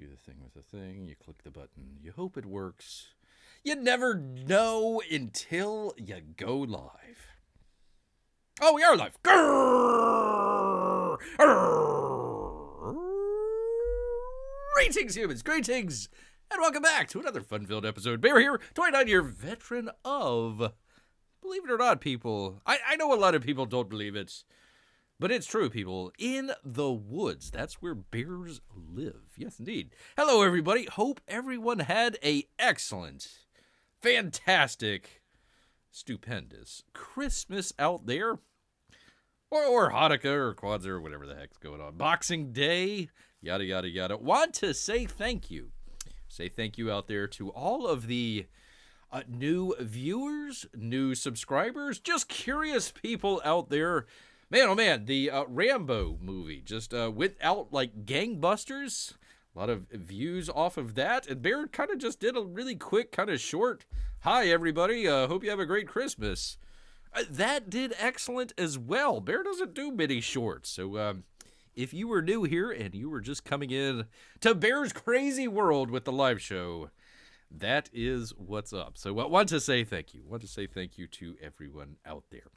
the thing with the thing. You click the button. You hope it works. You never know until you go live. Oh, we are live. Greetings, humans. Greetings. And welcome back to another fun-filled episode. Bear here, 29-year veteran of... Believe it or not, people. I know a lot of people don't believe it. But it's true, people. In the woods. That's where bears live. Yes, indeed. Hello, everybody. Hope everyone had a excellent, fantastic, stupendous Christmas out there. Or Hanukkah or Kwanzaa or whatever the heck's going on. Boxing Day. Yada, yada, yada. Want to say thank you. Say thank you out there to all of the new viewers, new subscribers, just curious people out there. Man, oh man, the Rambo movie just went out like gangbusters. A lot of views off of that. And Bear kind of just did a really quick, kind of short, hi everybody, hope you have a great Christmas. That did excellent as well. Bear doesn't do many shorts. So if you were new here and you were just coming in to Bear's crazy world with the live show, that is what's up. So I want to say thank you. Want to say thank you to everyone out there.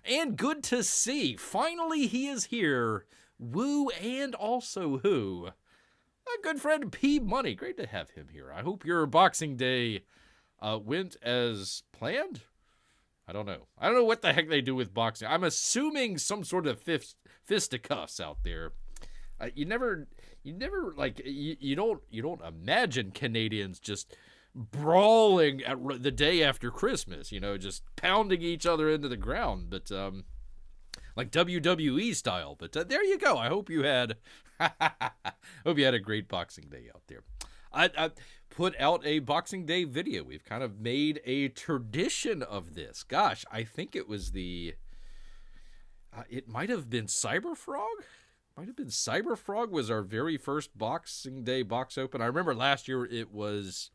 And good to see. Finally, he is here. Woo and also who? A good friend, P Money. Great to have him here. I hope your Boxing Day went as planned. I don't know. I don't know what the heck they do with boxing. I'm assuming some sort of fisticuffs out there. You don't imagine Canadians just brawling at the day after Christmas, just pounding each other into the ground, but like WWE style. But there you go. I hope you had a great Boxing Day out there. I put out a Boxing Day video. We've kind of made a tradition of this. Gosh, I think it was it might have been CyberFrog. CyberFrog was our very first Boxing Day box open. I remember last year it was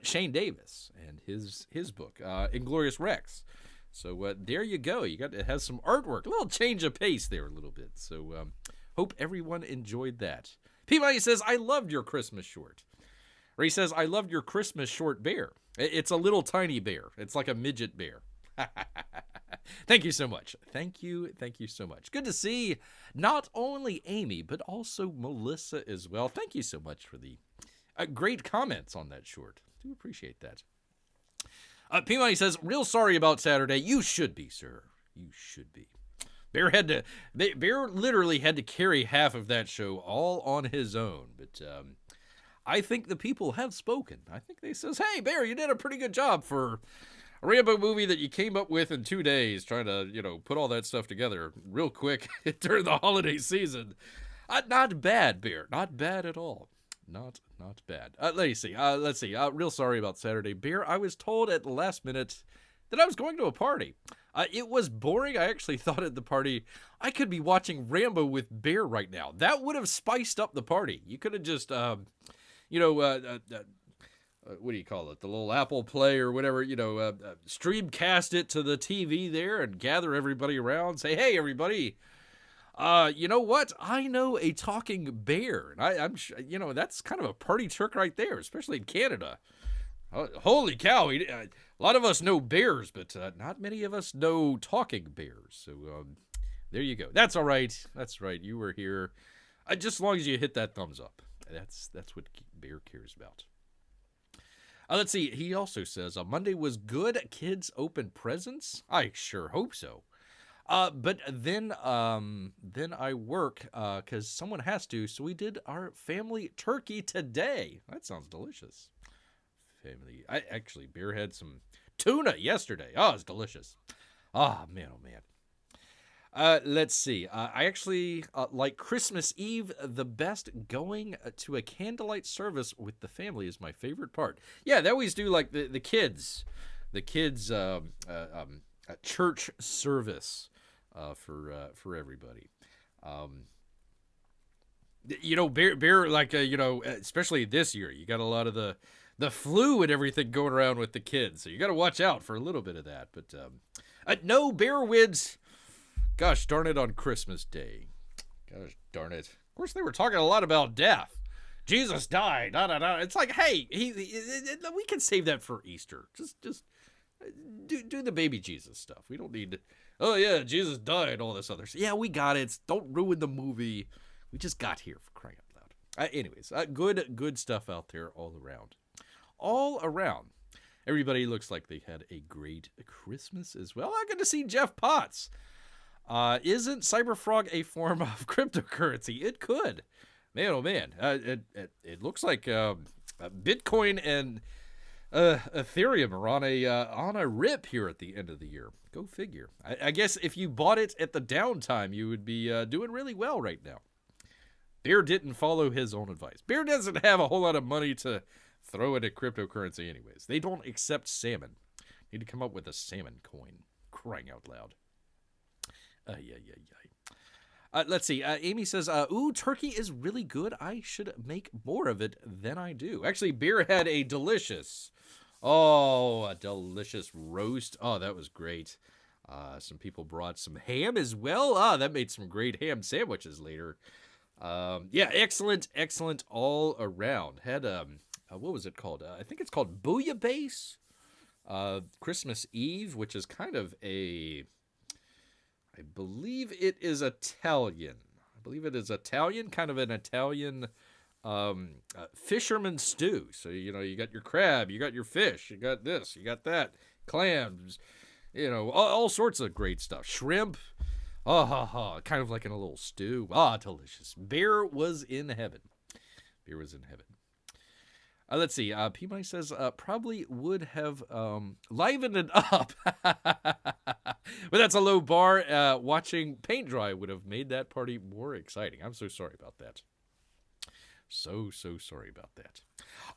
Shane Davis and his book, Inglorious Rex. So there you go. It has some artwork, a little change of pace there a little bit. So hope everyone enjoyed that. P-Money says, I loved your Christmas short. Or he says, I loved your Christmas short bear. It's a little tiny bear. It's like a midget bear. Thank you so much. Thank you so much. Good to see not only Amy, but also Melissa as well. Thank you so much for the great comments on that short. Do appreciate that. P-Money says, real sorry about Saturday. You should be, sir. You should be. Bear literally had to carry half of that show all on his own. But I think the people have spoken. I think they says, hey, Bear, you did a pretty good job for a Rambo movie that you came up with in 2 days, trying to, put all that stuff together real quick during the holiday season. Not bad, Bear. Not bad at all. Not bad. Let's see. Real sorry about Saturday. Bear, I was told at the last minute that I was going to a party. It was boring. I actually thought at the party I could be watching Rambo with Bear right now. That would have spiced up the party. You could have just, what do you call it? The little Apple Play or whatever, streamcast it to the TV there and gather everybody around. Say, hey, everybody. You know what? I know a talking bear. And I'm that's kind of a party trick right there, especially in Canada. Holy cow. A lot of us know bears, but not many of us know talking bears. So there you go. That's all right. That's right. You were here. Just as long as you hit that thumbs up. That's what Bear cares about. Let's see. He also says, Monday was good. Kids open presents? I sure hope so. But then I work, cause someone has to. So we did our family turkey today. That sounds delicious. Bear had some tuna yesterday. Oh, it's delicious. Oh man. Let's see. I actually like Christmas Eve the best. Going to a candlelight service with the family is my favorite part. Yeah, they always do like the kids church service. For everybody. Bear like, especially this year, you got a lot of the flu and everything going around with the kids. So you got to watch out for a little bit of that. But no, Bear wins. Gosh darn it on Christmas Day. Gosh darn it. Of course, they were talking a lot about death. Jesus died. Da, da, da. It's like, hey, we can save that for Easter. Just do the baby Jesus stuff. We don't need, oh yeah, Jesus died, all this other stuff. Yeah, we got it. Don't ruin the movie. We just got here, for crying out loud. Anyways, good stuff out there all around. All around. Everybody looks like they had a great Christmas as well. I'm going to see Jeff Potts. Isn't CyberFrog a form of cryptocurrency? It could. Man, oh man. It looks like Bitcoin and Ethereum are on a rip here at the end of the year. Go figure. I guess if you bought it at the downtime, you would be doing really well right now. Bear didn't follow his own advice. Bear doesn't have a whole lot of money to throw into cryptocurrency anyways. They don't accept salmon. Need to come up with a salmon coin. Crying out loud. Let's see. Amy says, ooh, turkey is really good. I should make more of it than I do. Actually, Beer had a delicious roast. Oh, that was great. Some people brought some ham as well. That made some great ham sandwiches later. Yeah, excellent all around. Had, what was it called? I think it's called Bouillabaisse. Christmas Eve, which is kind of I believe it is Italian. Kind of an Italian fisherman stew. So, you got your crab, you got your fish, you got this, you got that, clams, all sorts of great stuff. Shrimp, kind of like in a little stew. Delicious. Bear was in heaven. Let's see. P-Money says, probably would have livened it up. But that's a low bar. Watching paint dry would have made that party more exciting. I'm so sorry about that. So sorry about that.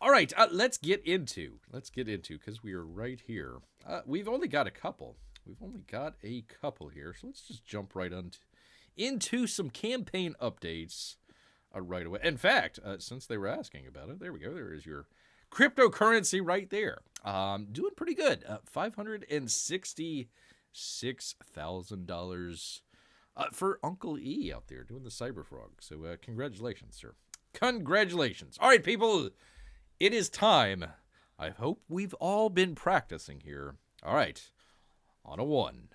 All right, let's get into, because we are right here. We've only got a couple. Here. So let's just jump right into some campaign updates. Right away. In fact, since they were asking about it, there we go. There is your cryptocurrency right there. Doing pretty good. $566,000 for Uncle E out there doing the CyberFrog. So congratulations, sir. Congratulations. All right, people. It is time. I hope we've all been practicing here. All right. On a 1.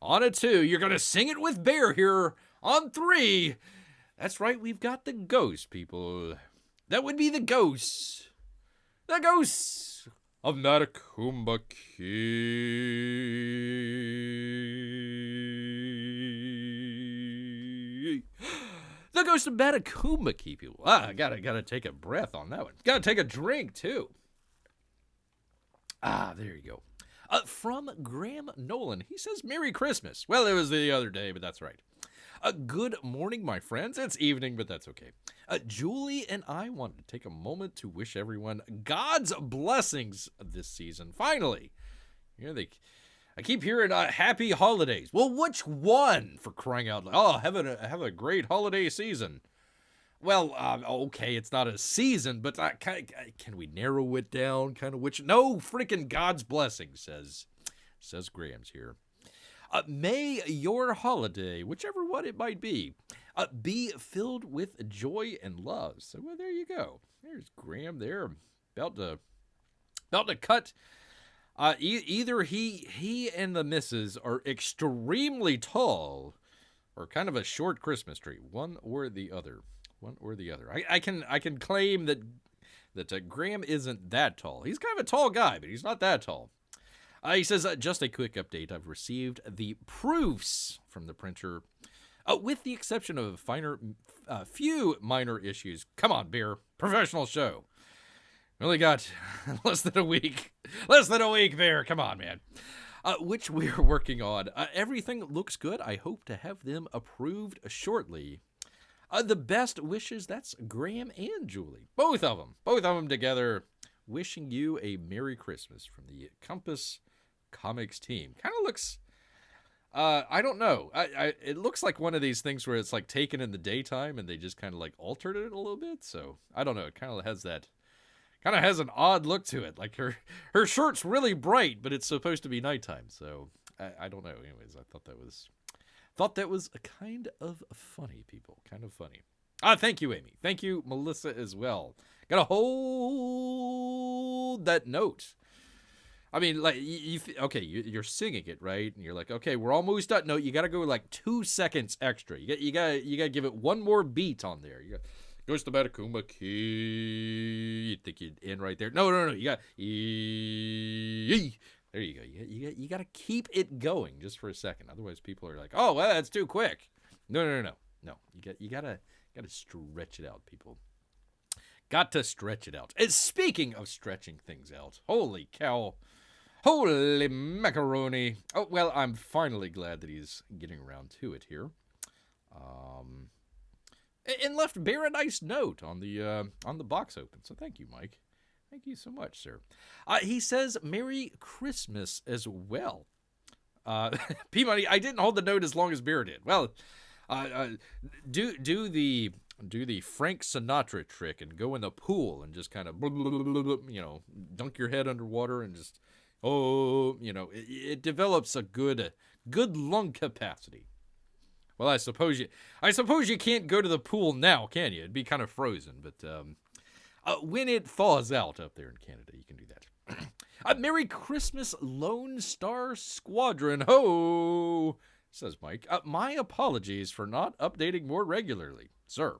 On a 2. You're going to sing it with Bear here. On 3. That's right, we've got the ghost, people. That would be the ghosts. The ghosts of Matecumbe Key. The ghost of Matecumbe Key, people. Gotta take a breath on that one. Gotta take a drink, too. There you go. From Graham Nolan, he says, Merry Christmas. Well, it was the other day, but that's right. Good morning, my friends. It's evening, but that's okay. Julie and I wanted to take a moment to wish everyone God's blessings this season. Finally. I keep hearing happy holidays. Well, which one, for crying out loud? Oh, have a great holiday season. Well, okay, it's not a season, but can we narrow it down? Kind of which? No, freaking God's blessings, says Graham's here. May your holiday, whichever one it might be filled with joy and love. So, well, there you go. There's Graham there, about to cut. Either he and the missus are extremely tall, or kind of a short Christmas tree. One or the other. I can claim that Graham isn't that tall. He's kind of a tall guy, but he's not that tall. He says, just a quick update. I've received the proofs from the printer, with the exception of few minor issues. Come on, Bear. Professional show. Only got less than a week. Bear. Come on, man. Which we're working on. Everything looks good. I hope to have them approved shortly. The best wishes, that's Graham and Julie. Both of them together. Wishing you a Merry Christmas from the Compass Comics team. Kind of looks, I don't know. It looks like one of these things where it's like taken in the daytime and they just kind of like altered it a little bit. So I don't know. It kind of has an odd look to it. Like her shirt's really bright, but it's supposed to be nighttime. So I don't know. Anyways, I thought that was kind of funny, people. Kind of funny. Thank you, Amy. Thank you, Melissa, as well. Gotta hold that note. I mean, like, you're singing it, right? And you're like, okay, we're almost done. No, you gotta go like 2 seconds extra. You gotta give it one more beat on there. You got goes to Matecumbe key. You think you'd end right there? No. You got there you go. You got to keep it going just for a second. Otherwise, people are like, "Oh, well, that's too quick." No. You gotta stretch it out, people. Got to stretch it out. And speaking of stretching things out, holy cow, holy macaroni! Oh well, I'm finally glad that he's getting around to it here. And left Bear a nice note on the box open. So thank you, Mike. Thank you so much, sir. He says, Merry Christmas as well. P-Money, I didn't hold the note as long as Bear did. Well, do the Frank Sinatra trick and go in the pool and just kind of, dunk your head underwater and just, it develops a good lung capacity. Well, I suppose you can't go to the pool now, can you? It'd be kind of frozen, but when it thaws out up there in Canada, you can do that. Merry Christmas, Lonestar Squadron. Ho, says Mike. My apologies for not updating more regularly, sir.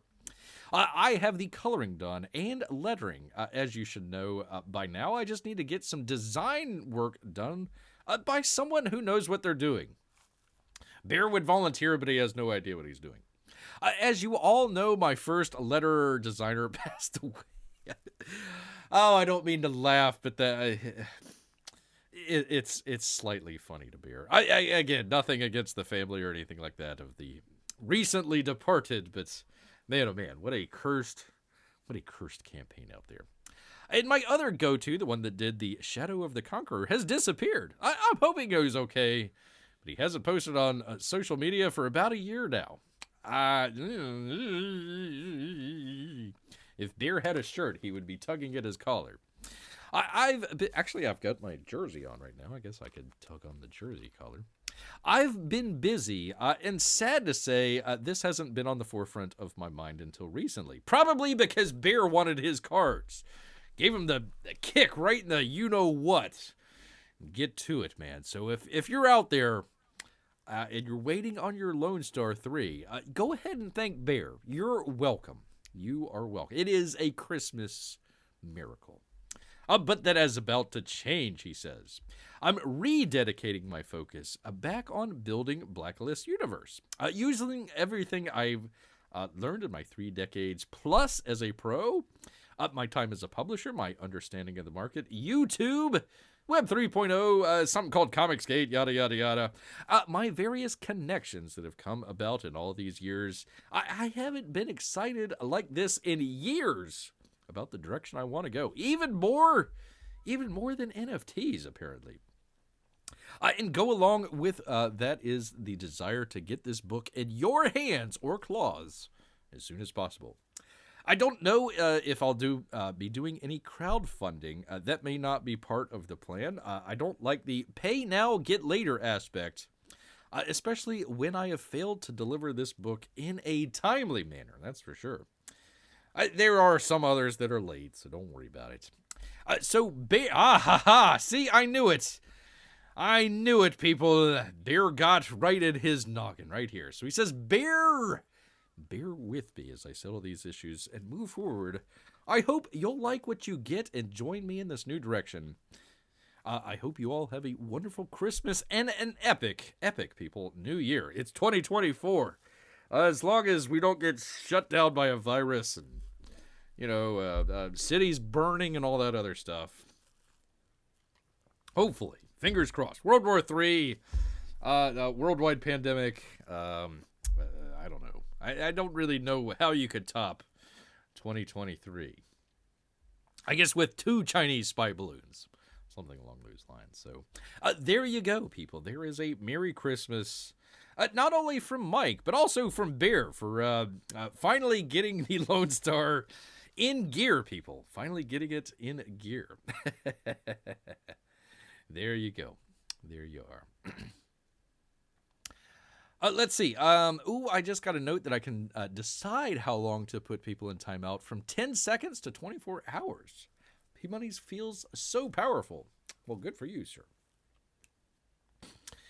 I have the coloring done and lettering, as you should know by now. I just need to get some design work done by someone who knows what they're doing. Bear would volunteer, but he has no idea what he's doing. As you all know, my first letter designer passed away. Oh, I don't mean to laugh, but it's slightly funny to Bear. Again, nothing against the family or anything like that of the recently departed, but man, oh man, what a cursed campaign out there. And my other go-to, the one that did the Shadow of the Conqueror, has disappeared. I'm hoping he's okay, but he hasn't posted on social media for about a year now. If Bear had a shirt, he would be tugging at his collar. I've got my jersey on right now. I guess I could tug on the jersey collar. I've been busy, and sad to say, this hasn't been on the forefront of my mind until recently. Probably because Bear wanted his cards. Gave him the kick right in the you-know-what. Get to it, man. So if you're out there, and you're waiting on your Lonestar 3, go ahead and thank Bear. You're welcome. You are welcome. It is a Christmas miracle. But that is about to change, he says. I'm rededicating my focus back on building Blacklist Universe. Using everything I've learned in my 3 decades plus as a pro, my time as a publisher, my understanding of the market, YouTube, Web 3.0, something called Comicsgate, yada, yada, yada. My various connections that have come about in all these years. I haven't been excited like this in years about the direction I want to go. Even more than NFTs, apparently. And go along with that is the desire to get this book in your hands or claws as soon as possible. I don't know if I'll be doing any crowdfunding. That may not be part of the plan. I don't like the pay now, get later aspect, especially when I have failed to deliver this book in a timely manner. That's for sure. There are some others that are late, so don't worry about it. See, I knew it. I knew it, people. Bear got right in his noggin right here. So he says, Bear with me as I settle these issues and move forward. I hope you'll like what you get and join me in this new direction. I hope you all have a wonderful Christmas and an epic, people, New Year. It's 2024. As long as we don't get shut down by a virus and, cities burning and all that other stuff. Hopefully. Fingers crossed. World War III, worldwide pandemic. I don't know. I don't really know how you could top 2023. I guess with 2 Chinese spy balloons. Something along those lines. So there you go, people. There is a Merry Christmas, not only from Mike, but also from Bear for finally getting the Lonestar in gear, people. Finally getting it in gear. There you go. There you are. Let's see. I just got a note that I can decide how long to put people in timeout from 10 seconds to 24 hours. P-Money's feels so powerful. Well, good for you, sir.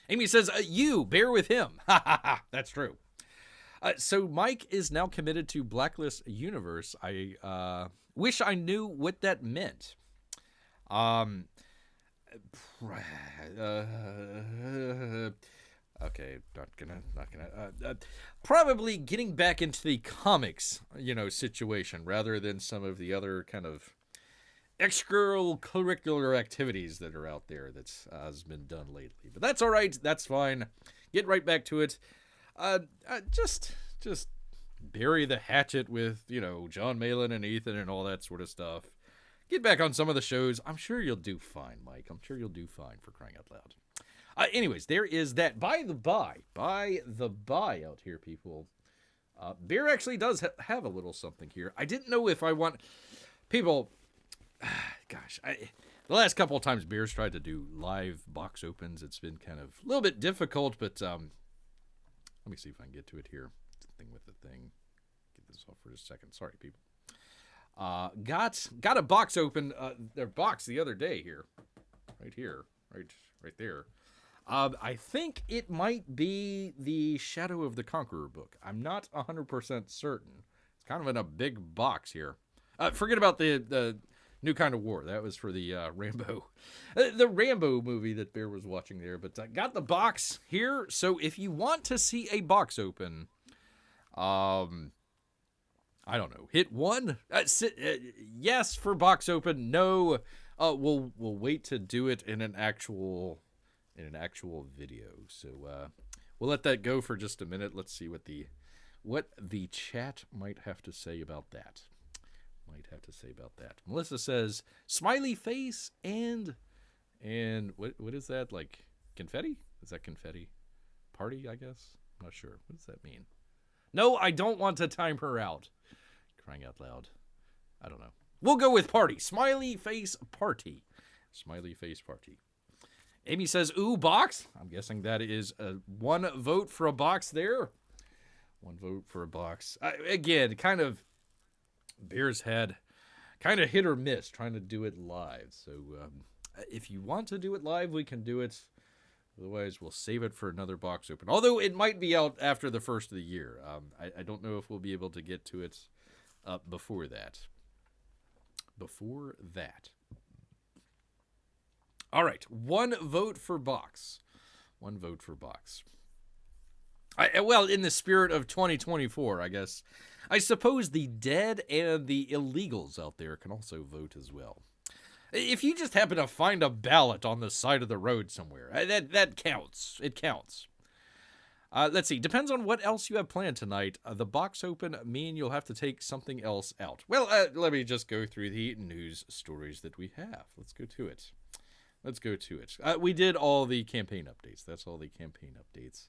Amy says, you, bear with him. Ha ha ha. That's true. So Mike is now committed to Blacklist Universe. I wish I knew what that meant. Okay, not gonna. Probably getting back into the comics, situation rather than some of the other kind of extracurricular activities that are out there that's has been done lately. But that's all right. That's fine. Get right back to it. Just bury the hatchet with John Malin and Ethan and all that sort of stuff. Get back on some of the shows. I'm sure you'll do fine, Mike. I'm sure you'll do fine, for crying out loud. Anyways, there is that. By the by out here, people. Beer actually does have a little something here. I didn't know if I want people. Gosh, the last couple of times Beer's tried to do live box opens, it's been kind of a little bit difficult. But let me see if I can get to it here. Thing with the thing. Get this off for a second. Sorry, people. Got a box open. Their box the other day here, right here, right there. I think it might be the Shadow of the Conqueror book. I'm not 100% certain. It's kind of in a big box here. Forget about the New Kind of War. That was for the Rambo, the Rambo movie that Bear was watching there. But I got the box here. So if you want to see a box open, I don't know. Hit 1. Yes for box open. No. We'll wait to do it in an actual video. So we'll let that go for just a minute. Let's see what the chat might have to say about that. Melissa says smiley face and what is that, like confetti? Is that confetti? Party, I guess. I'm not sure. What does that mean? No, I don't want to time her out. Crying out loud. I don't know. We'll go with party. Smiley face party. Smiley face party. Amy says, ooh, box. I'm guessing that is one vote for a box there. One vote for a box. Again, kind of Bear's had kind of hit or miss trying to do it live. So if you want to do it live, we can do it. Otherwise, we'll save it for another box open. Although it might be out after the first of the year. I don't know if we'll be able to get to it before that. All right, one vote for box. Well, in the spirit of 2024, I guess. I suppose the dead and the illegals out there can also vote as well. If you just happen to find a ballot on the side of the road somewhere, that counts. It counts. Let's see. Depends on what else you have planned tonight. The box open mean you'll have to take something else out. Well, let me just go through the news stories that we have. Let's go to it. We did all the campaign updates. That's all the campaign updates.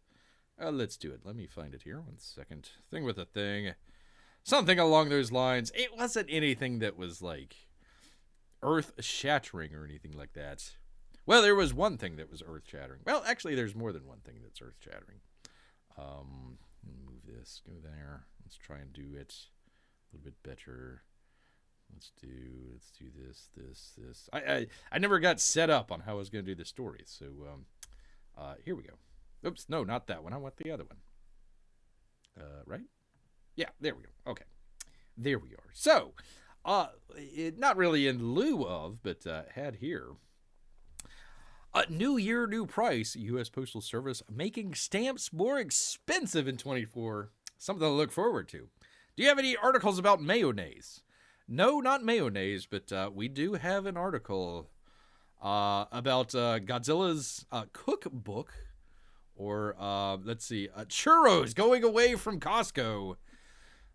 Let's do it. Let me find it here. 1 second. Thing with a thing. Something along those lines. It wasn't anything that was like earth-shattering or anything like that. Well, there was one thing that was earth-shattering. Well, actually, there's more than one thing that's earth-shattering. Move this. Go there. Let's try and do it a little bit better. Let's do this. I never got set up on how I was going to do the story. So, here we go. Oops, no, not that one. I want the other one. Right? Yeah, there we go. Okay. There we are. So, not really in lieu of, but had here. New year, new price. U.S. Postal Service making stamps more expensive in 24. Something to look forward to. Do you have any articles about mayonnaise? No, not mayonnaise, but we do have an article about Godzilla's cookbook. Or, let's see, churros going away from Costco.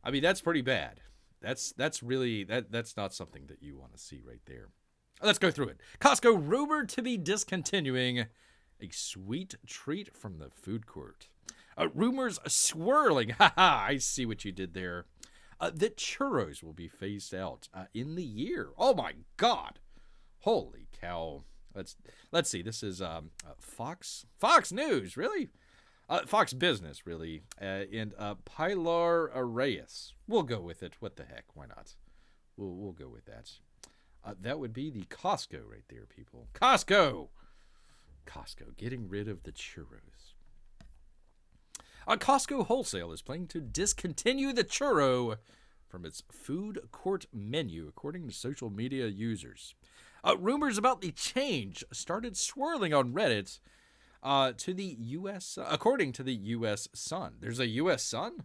I mean, that's pretty bad. That's really, that's not something that you want to see right there. Let's go through it. Costco rumored to be discontinuing a sweet treat from the food court. Rumors swirling. Haha, I see what you did there. That churros will be phased out in the year. Oh my God. Holy cow. Let's see. This is Fox News, really? Fox Business, really, and Pilar Reyes. We'll go with it. What the heck? Why not? We'll go with that. That would be the Costco right there, people. Costco! Costco, getting rid of the churros. Costco Wholesale is planning to discontinue the churro from its food court menu, according to social media users. Rumors about the change started swirling on Reddit to the U.S., according to the U.S. Sun. There's a U.S. Sun?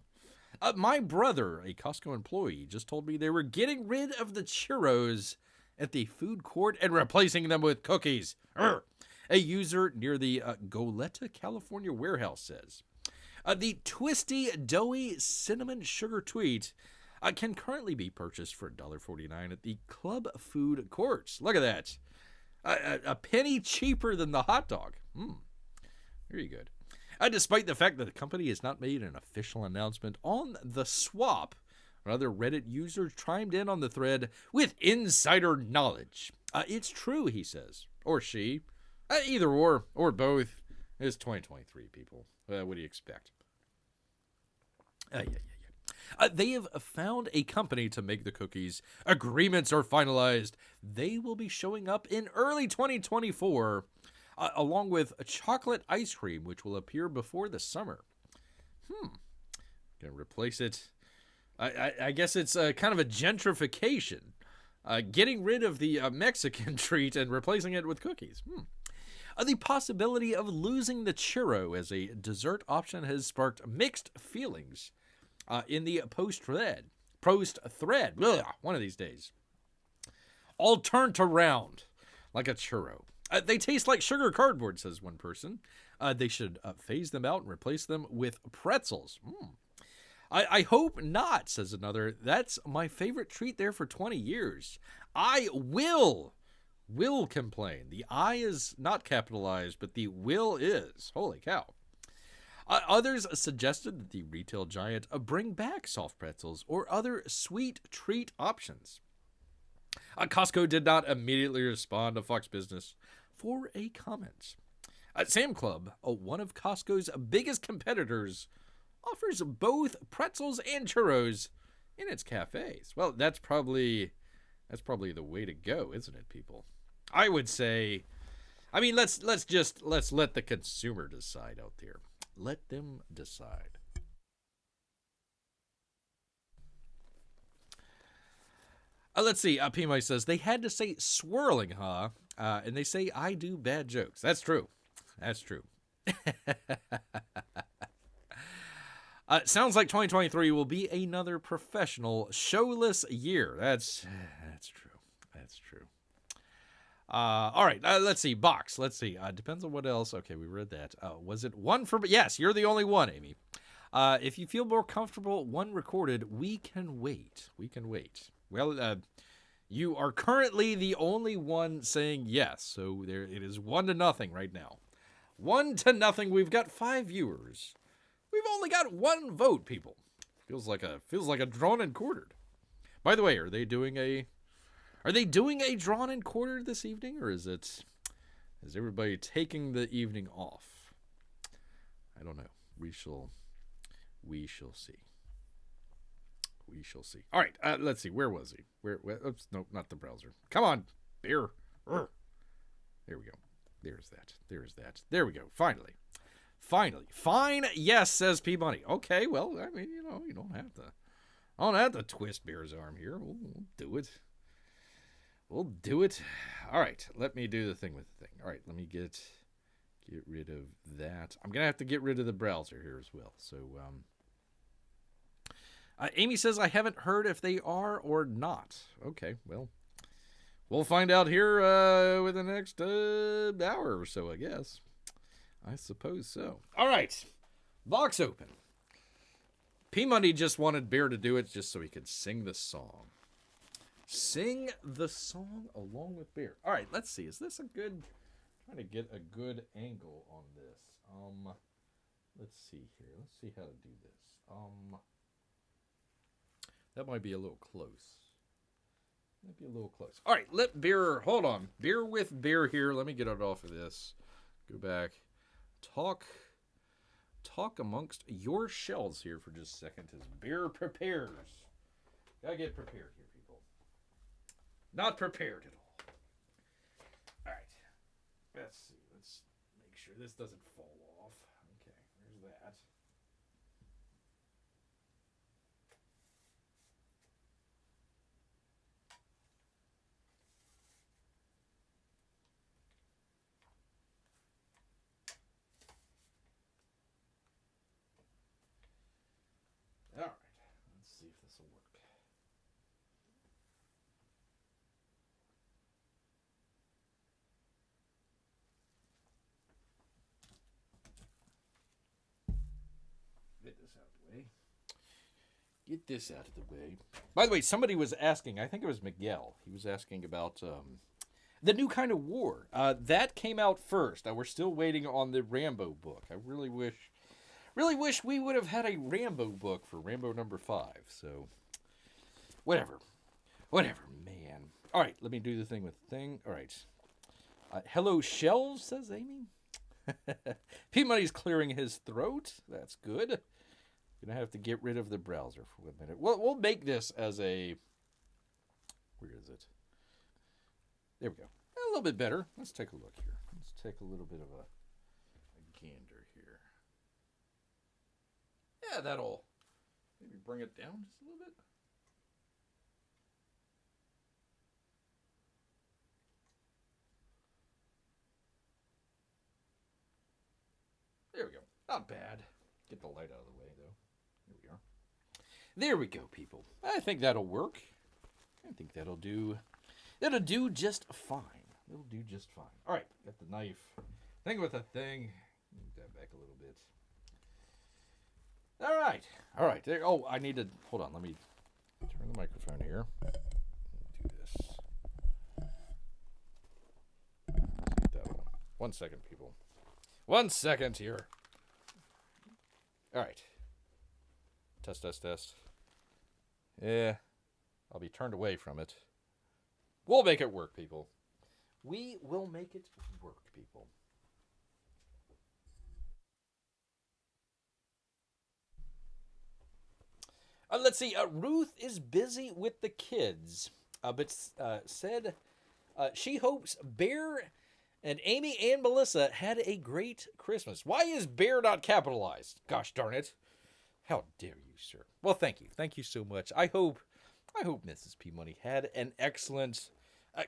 My brother, a Costco employee, just told me they were getting rid of the churros at the food court and replacing them with cookies. Urgh. A user near the Goleta, California warehouse says. The twisty, doughy cinnamon sugar tweet can currently be purchased for $1.49 at the club food courts. Look at that. A penny cheaper than the hot dog. Very good. Despite the fact that the company has not made an official announcement on the swap, another Reddit user chimed in on the thread with insider knowledge. It's true, he says. Or she. Either or both. It's 2023, people. What do you expect? They have found a company to make the cookies. Agreements are finalized. They will be showing up in early 2024, along with chocolate ice cream, which will appear before the summer. Gonna replace it. I guess it's kind of a gentrification. Getting rid of the Mexican treat and replacing it with cookies. The possibility of losing the churro as a dessert option has sparked mixed feelings in the post thread. Ugh, one of these days. All turned around like a churro. They taste like sugar cardboard, says one person. They should phase them out and replace them with pretzels. I hope not, says another. That's my favorite treat there for 20 years. I will complain. The I is not capitalized, but the will is. Holy cow. Others suggested that the retail giant bring back soft pretzels or other sweet treat options. Costco did not immediately respond to Fox Business for a comment. Sam Club, one of Costco's biggest competitors, offers both pretzels and churros in its cafes. Well, that's probably the way to go, isn't it, people? I would say, I mean, let's let the consumer decide out there. Let them decide. Let's see. PMI says they had to say swirling, huh? And they say I do bad jokes. That's true. That's true. Sounds like 2023 will be another professional showless year. That's true. That's true. All right. Let's see. Box. Let's see. Depends on what else. Okay, we read that. Was it one for? Yes, you're the only one, Amy. If you feel more comfortable, one recorded. We can wait. We can wait. Well, you are currently the only one saying yes. So there, it is 1-0 right now. 1-0. We've got 5 viewers. We've only got 1 vote, people. Feels like a drawn and quartered. By the way, are they doing a drawn and quartered this evening, or is everybody taking the evening off? I don't know. We shall see. We shall see. All right, let's see. Where was he? Where? Oops, no, not the browser. Come on, beer. There we go. There's that. There we go. Finally. Fine. Yes, says P Money. Okay, well, I mean, you don't have to twist Beer's arm here. We'll do it. We'll do it. All right, let me do the thing with the thing. All right, let me get rid of that. I'm gonna have to get rid of the browser here as well. So, Amy says I haven't heard if they are or not. Okay, well, we'll find out here within the next hour or so, I guess. I suppose so. All right, box open. P Money just wanted Bear to do it just so he could sing the song. Sing the song along with Bear. All right, let's see. Is this a good? Trying to get a good angle on this. Let's see here. Let's see how to do this. That might be a little close. All right, let Bear. Hold on. Bear with Bear here. Let me get it off of this. Go back. Talk talk amongst your shells here for just a second as Bear prepares. Gotta get prepared here, people. Not prepared at all. All right. Let's see. Let's make sure this doesn't fall off. Okay, there's that. All right. Let's see if this will work. Get this out of the way. Get this out of the way. By the way, somebody was asking, I think it was Miguel. He was asking about the new kind of war. That came out first. We're still waiting on the Rambo book. I really wish we would have had a Rambo book for Rambo number 5. So, whatever, man. All right, let me do the thing with the thing. All right. Hello, shelves, says Amy. P-Money's clearing his throat. That's good. Gonna have to get rid of the browser for a minute. We'll make this as a... Where is it? There we go. A little bit better. Let's take a look here. Let's take a little bit of a gander here. Yeah, that'll maybe bring it down just a little bit. There we go. Not bad. Get the light out of the way, though. Here we are. There we go, people. I think that'll work. I think that'll do. That'll do just fine. It'll do just fine. All right, got the knife. Thing with the thing. Move that back a little bit. All right. All right. There. Oh, I need to. Hold on. Let me turn the microphone here. Do this. That'll. 1 second, people. 1 second here. All right. Test, test, test. Yeah. I'll be turned away from it. We'll make it work, people. We will make it work, people. Let's see. Ruth is busy with the kids, but said she hopes Bear and Amy and Melissa had a great Christmas. Why is Bear not capitalized? Gosh darn it. How dare you, sir. Well, thank you. Thank you so much. I hope Mrs. P. Money had an excellent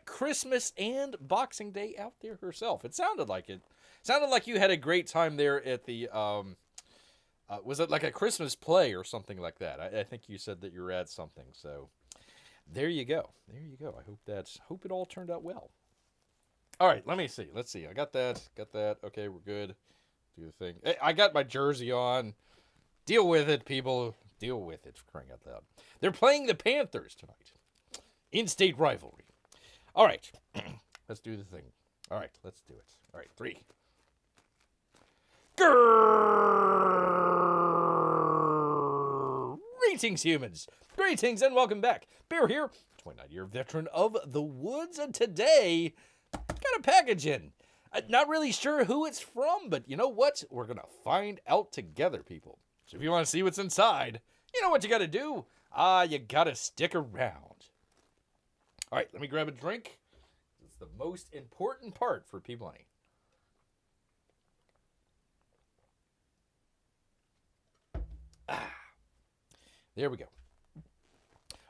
Christmas and Boxing Day out there herself. It sounded like it. Sounded like you had a great time there at the, was it like a Christmas play or something like that? I think you said that you were at something. So there you go. There you go. I hope it all turned out well. All right, let me see. Let's see. I got that. Okay, we're good. Do the thing. Hey, I got my jersey on. Deal with it, people. Deal with it, for crying out loud. They're playing the Panthers tonight. In-state rivalry. All right. Let's do the thing. All right, let's do it. All right, 3. Greetings, humans. Greetings, and welcome back. Bear here, 29-year veteran of the woods, and today, got a package in. Not really sure who it's from, but you know what? We're going to find out together, people. So if you want to see what's inside, you know what you got to do. You got to stick around. All right, let me grab a drink. It's the most important part for P-Money. There we go.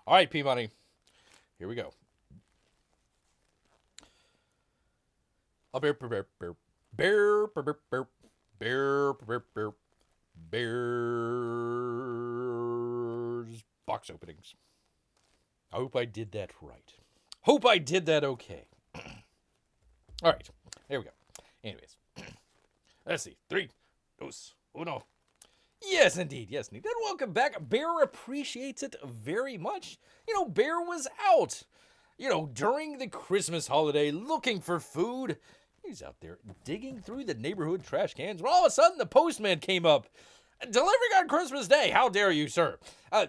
All right, P-Money. Here we go. Bears box openings. I hope I did that right. Hope I did that okay. All right, here we go. Anyways, let's see. 3, 2, 1. Yes, indeed. Yes, indeed. And welcome back. Bear appreciates it very much. You know, Bear was out, during the Christmas holiday looking for food. He's out there digging through the neighborhood trash cans when all of a sudden the postman came up. Delivering on Christmas Day. How dare you, sir?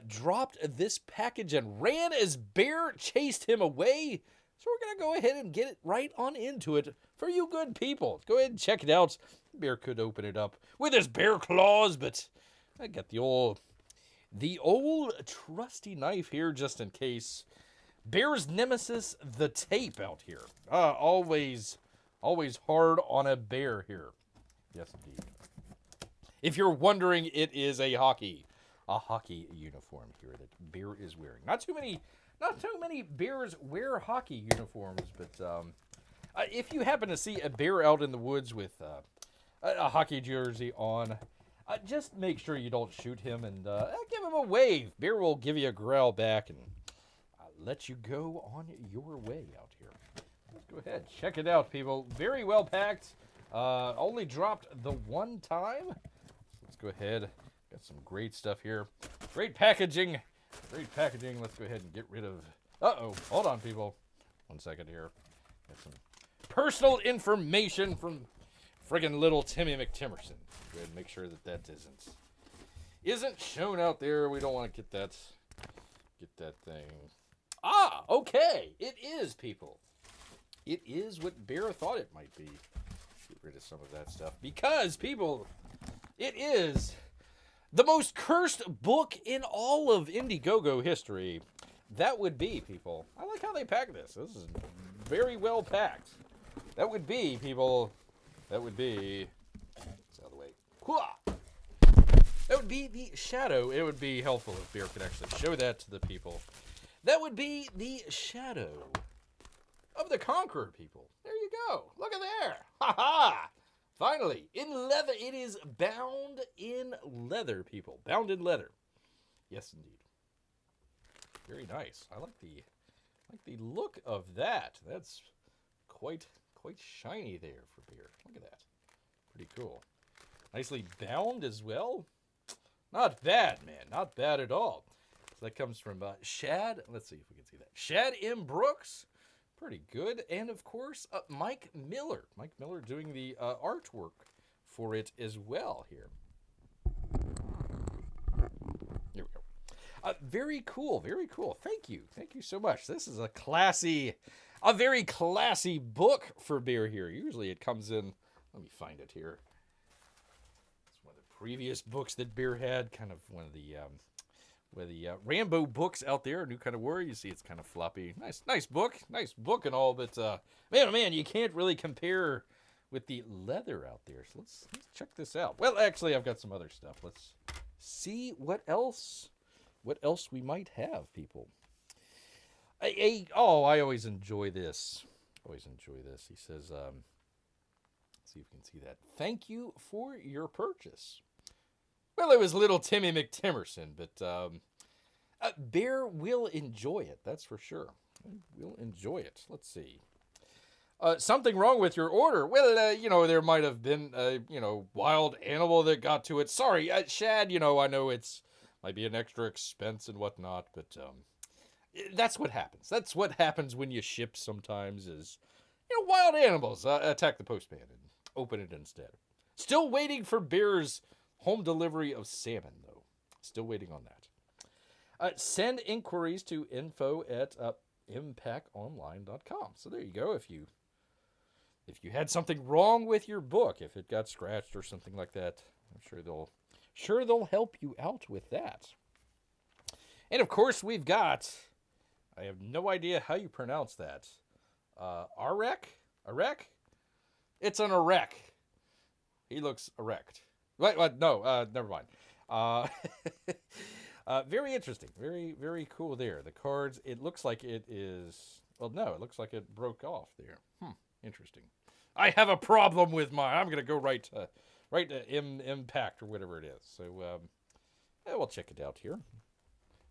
Dropped this package and ran as Bear chased him away. So we're going to go ahead and get it right on into it for you good people. Go ahead and check it out. Bear could open it up with his bear claws, but I got the old trusty knife here just in case. Bear's nemesis, the tape, out here. Always hard on a bear here. Yes, indeed. If you're wondering, it is a hockey uniform here that Bear is wearing. Not too many bears wear hockey uniforms, but if you happen to see a bear out in the woods with a hockey jersey on, just make sure you don't shoot him and give him a wave. Bear will give you a growl back and let you go on your way out here. Let's go ahead. Check it out, people. Very well packed. Only dropped the one time. Let's go ahead. Got some great stuff here. Great packaging. Let's go ahead and get rid of... Hold on, people. 1 second here. Got some personal information from friggin' little Timmy McTimerson. Go ahead and make sure that isn't shown out there. We don't want to get that thing. Okay. It is, people. It is what Bear thought it might be. Get rid of some of that stuff. Because, people, it is the most cursed book in all of Indiegogo history. That would be, people. I like how they pack this. This is very well packed. That would be, people. That would be... It's out of the way. That would be the shadow. It would be helpful if Bear could actually show that to the people. That would be the shadow of the Conqueror, people. There you go. Look at there. Ha-ha! Finally, in leather. It is bound in leather, people. Bound in leather. Yes, indeed. Very nice. I like the look of that. That's quite shiny there for Bear. Look at that. Pretty cool. Nicely bound as well. Not bad, man. Not bad at all. So that comes from Shad. Let's see if we can see that. Shad M. Brooks. Pretty good. And, of course, Mike Miller. Mike Miller doing the artwork for it as well here. Here we go. Very cool. Very cool. Thank you. Thank you so much. This is a very classy book for Bear here. Usually it comes in... Let me find it here. It's one of the previous books that Bear had. Kind of one of the... Rambo books out there, a new kind of war. You see, it's kind of floppy. Nice book and all, but man, oh man, you can't really compare with the leather out there. So let's check this out. Well, actually, I've got some other stuff. Let's see what else we might have, people. I always enjoy this. He says, let's see if you can see that. Thank you for your purchase. Well, it was little Timmy McTimerson, but Bear will enjoy it, that's for sure. We'll enjoy it. Let's see. Something wrong with your order? Well, there might have been a, wild animal that got to it. Sorry, Shad, I know it's might be an extra expense and whatnot, but that's what happens. That's what happens when you ship sometimes is, wild animals attack the Postman and open it instead. Still waiting for Bear's home delivery of salmon, though. Still waiting on that. Send inquiries to info@impactonline.com. So there you go. If you had something wrong with your book, if it got scratched or something like that, I'm sure they'll help you out with that. And of course, we've got. I have no idea how you pronounce that. Arek? It's an erect. He looks erect. What? No, never mind. Very interesting. Very, very cool there. The cards, it looks like it is... Well, no, it looks like it broke off there. Interesting. I have a problem with mine. I'm going to go right to Impact or whatever it is. So, we'll check it out here.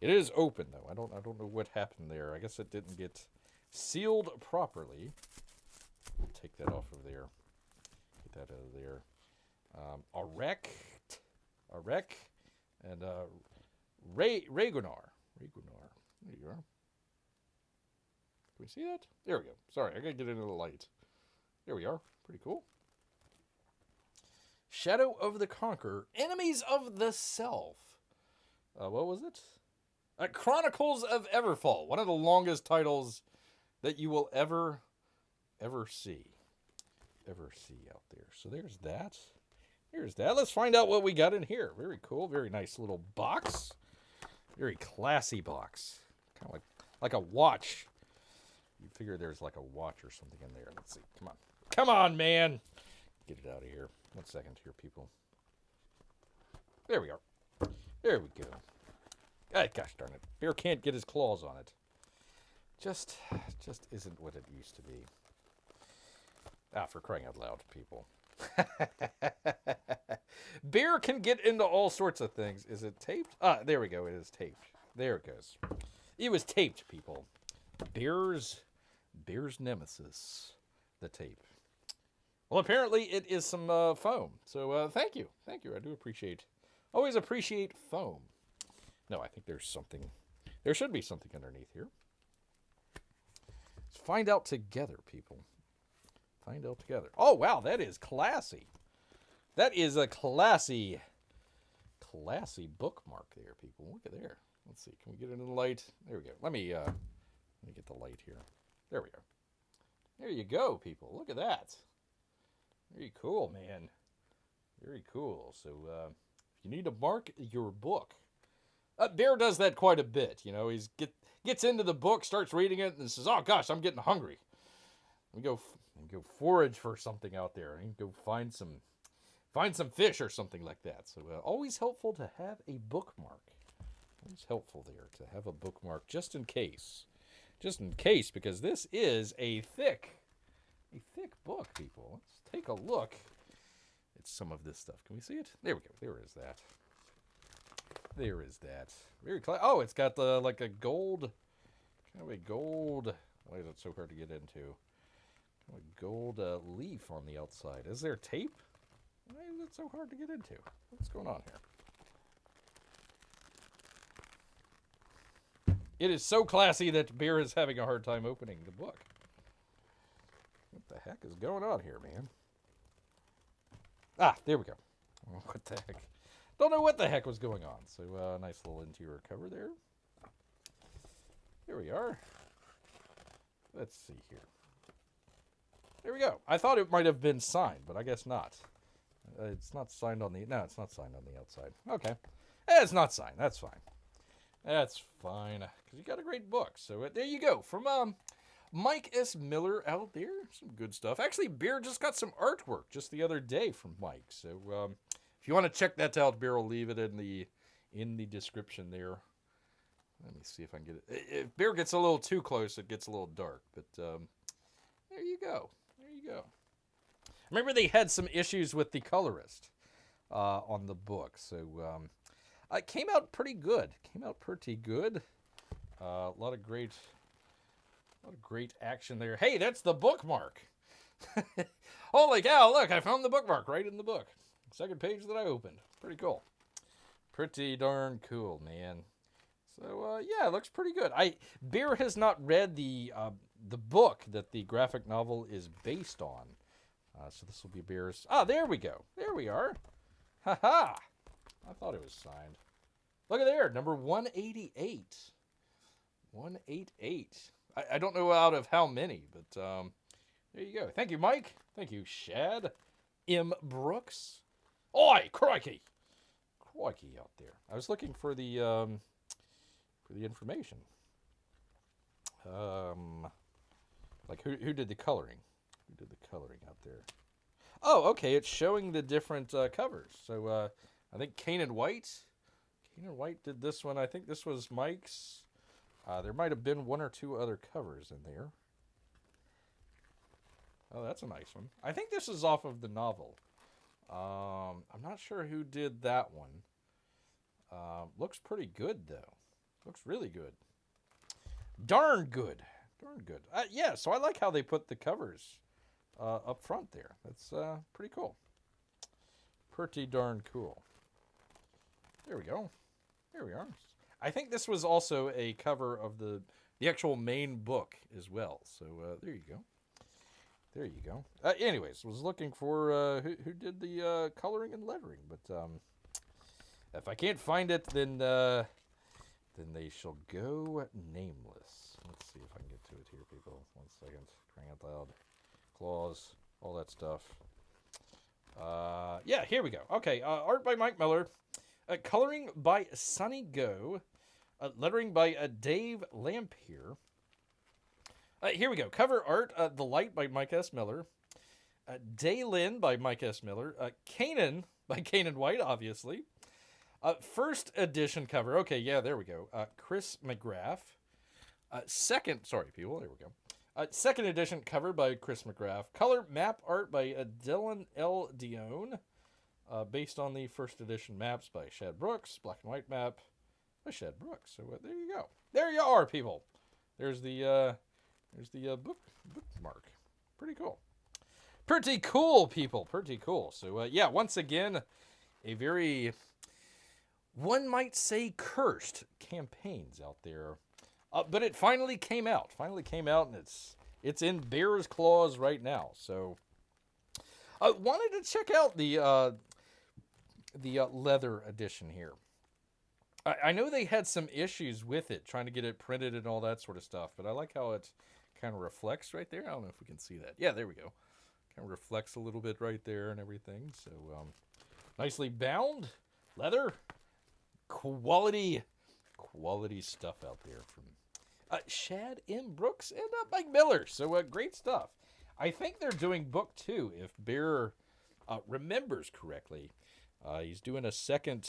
It is open, though. I don't know what happened there. I guess it didn't get sealed properly. We'll take that off of there. Get that out of there. Arek, and Regunar. There you are. Can we see that? There we go. Sorry, I gotta get into the light. There we are. Pretty cool. Shadow of the Conqueror. Enemies of the Self. What was it? Chronicles of Everfall. One of the longest titles that you will ever see out there. So there's that. Here's that. Let's find out what we got in here. Very cool. Very nice little box. Very classy box. Kind of like a watch. You figure there's like a watch or something in there. Let's see. Come on. Come on, man. Get it out of here. 1 second here, people. There we are. There we go. Ah, gosh darn it. Bear can't get his claws on it. Just isn't what it used to be. Ah, for crying out loud, people. Bear can get into all sorts of things. Is it taped? Ah, there we go. It is taped. There it goes. It was taped, people. Bear's nemesis, the tape. Well, apparently it is some foam. So thank you. Thank you. I do appreciate, always appreciate foam. No, I think there's something. There should be something underneath here. Let's find out together, people. Find out together. Oh, wow, that is classy. That is a classy bookmark there, people. Look at there. Let's see. Can we get it in the light? There we go. Let me get the light here. There we go. There you go, people. Look at that. Very cool, man. Very cool. So, if you need to mark your book, Bear does that quite a bit. You know, he's gets into the book, starts reading it, and says, "Oh gosh, I'm getting hungry." We go forage for something out there, and go find some fish or something like that. So, always helpful to have a bookmark. Always helpful there to have a bookmark just in case. Just in case, because this is a thick book, people. Let's take a look at some of this stuff. Can we see it? There we go. There is that. There is that. Very oh, it's got the like a gold, kind of a gold. Why is it so hard to get into? Kind of a gold leaf on the outside. Is there tape? Why is it so hard to get into? What's going on here? It is so classy that Bear is having a hard time opening the book. What the heck is going on here, man? Ah, there we go. What the heck? Don't know what the heck was going on. So, nice little interior cover there. Here we are. Let's see here. There we go. I thought it might have been signed, but I guess not. It's not signed on the... No, it's not signed on the outside. Okay. It's not signed. That's fine. That's fine. Because you got a great book. So, there you go. From Mike S. Miller out there. Some good stuff. Actually, Bear just got some artwork just the other day from Mike. So, if you want to check that out, Bear will leave it in the description there. Let me see if I can get it. If Bear gets a little too close, it gets a little dark. But there you go. There you go. Remember they had some issues with the colorist on the book. So it came out pretty good. Came out pretty good. A lot of great action there. Hey, that's the bookmark. Holy cow, look, I found the bookmark right in the book. Second page that I opened. Pretty cool. Pretty darn cool, man. So, yeah, it looks pretty good. Bear has not read the book that the graphic novel is based on. So this will be Bear's... Ah, there we go. There we are. Ha-ha! I thought it was signed. Look at there, number 188. 188. I don't know out of how many, but there you go. Thank you, Mike. Thank you, Shad M. Brooks. Oi, crikey! Crikey out there. I was looking for the information. Like who did the coloring? Who did the coloring out there? Oh, okay. It's showing the different covers. So I think Kane White did this one. I think this was Mike's. There might have been one or two other covers in there. Oh, that's a nice one. I think this is off of the novel. I'm not sure who did that one. Looks pretty good, though. Looks really good. Darn good. Darn good. Yeah, so I like how they put the covers up front there. That's pretty cool. Pretty darn cool. There we go. There we are. I think this was also a cover of the actual main book as well. So there you go. There you go. Anyways, was looking for who did the coloring and lettering, but if I can't find it, then they shall go nameless. Let's see if I can get to it here, people. 1 second. Crying out loud. Claws. All that stuff. Yeah, here we go. Okay, art by Mike Miller. Coloring by Sunny Go. Lettering by Dave Lampier. Here we go. Cover art, The Light by Mike S. Miller. Daylin by Mike S. Miller. Kanan by Kanan White, obviously. First edition cover. Okay, yeah, there we go. Chris McGrath. Second edition cover by Chris McGrath. Color map art by Dylan L. Dione. Based on the first edition maps by Shad Brooks. Black and white map by Shad Brooks. So there you go. There you are, people. There's the bookmark. Pretty cool. Pretty cool, people. Pretty cool. So yeah, once again, a very, one might say, cursed campaigns out there. But it finally came out. And it's in Bear's claws right now. So I wanted to check out the leather edition here. I know they had some issues with it, trying to get it printed and all that sort of stuff, but I like how it kind of reflects right there. I don't know if we can see that. Yeah, there we go. Kind of reflects a little bit right there and everything. So nicely bound leather, quality stuff out there from Shad M. Brooks and Mike Miller. So great stuff. I think they're doing book 2, if Bear remembers correctly. He's doing a second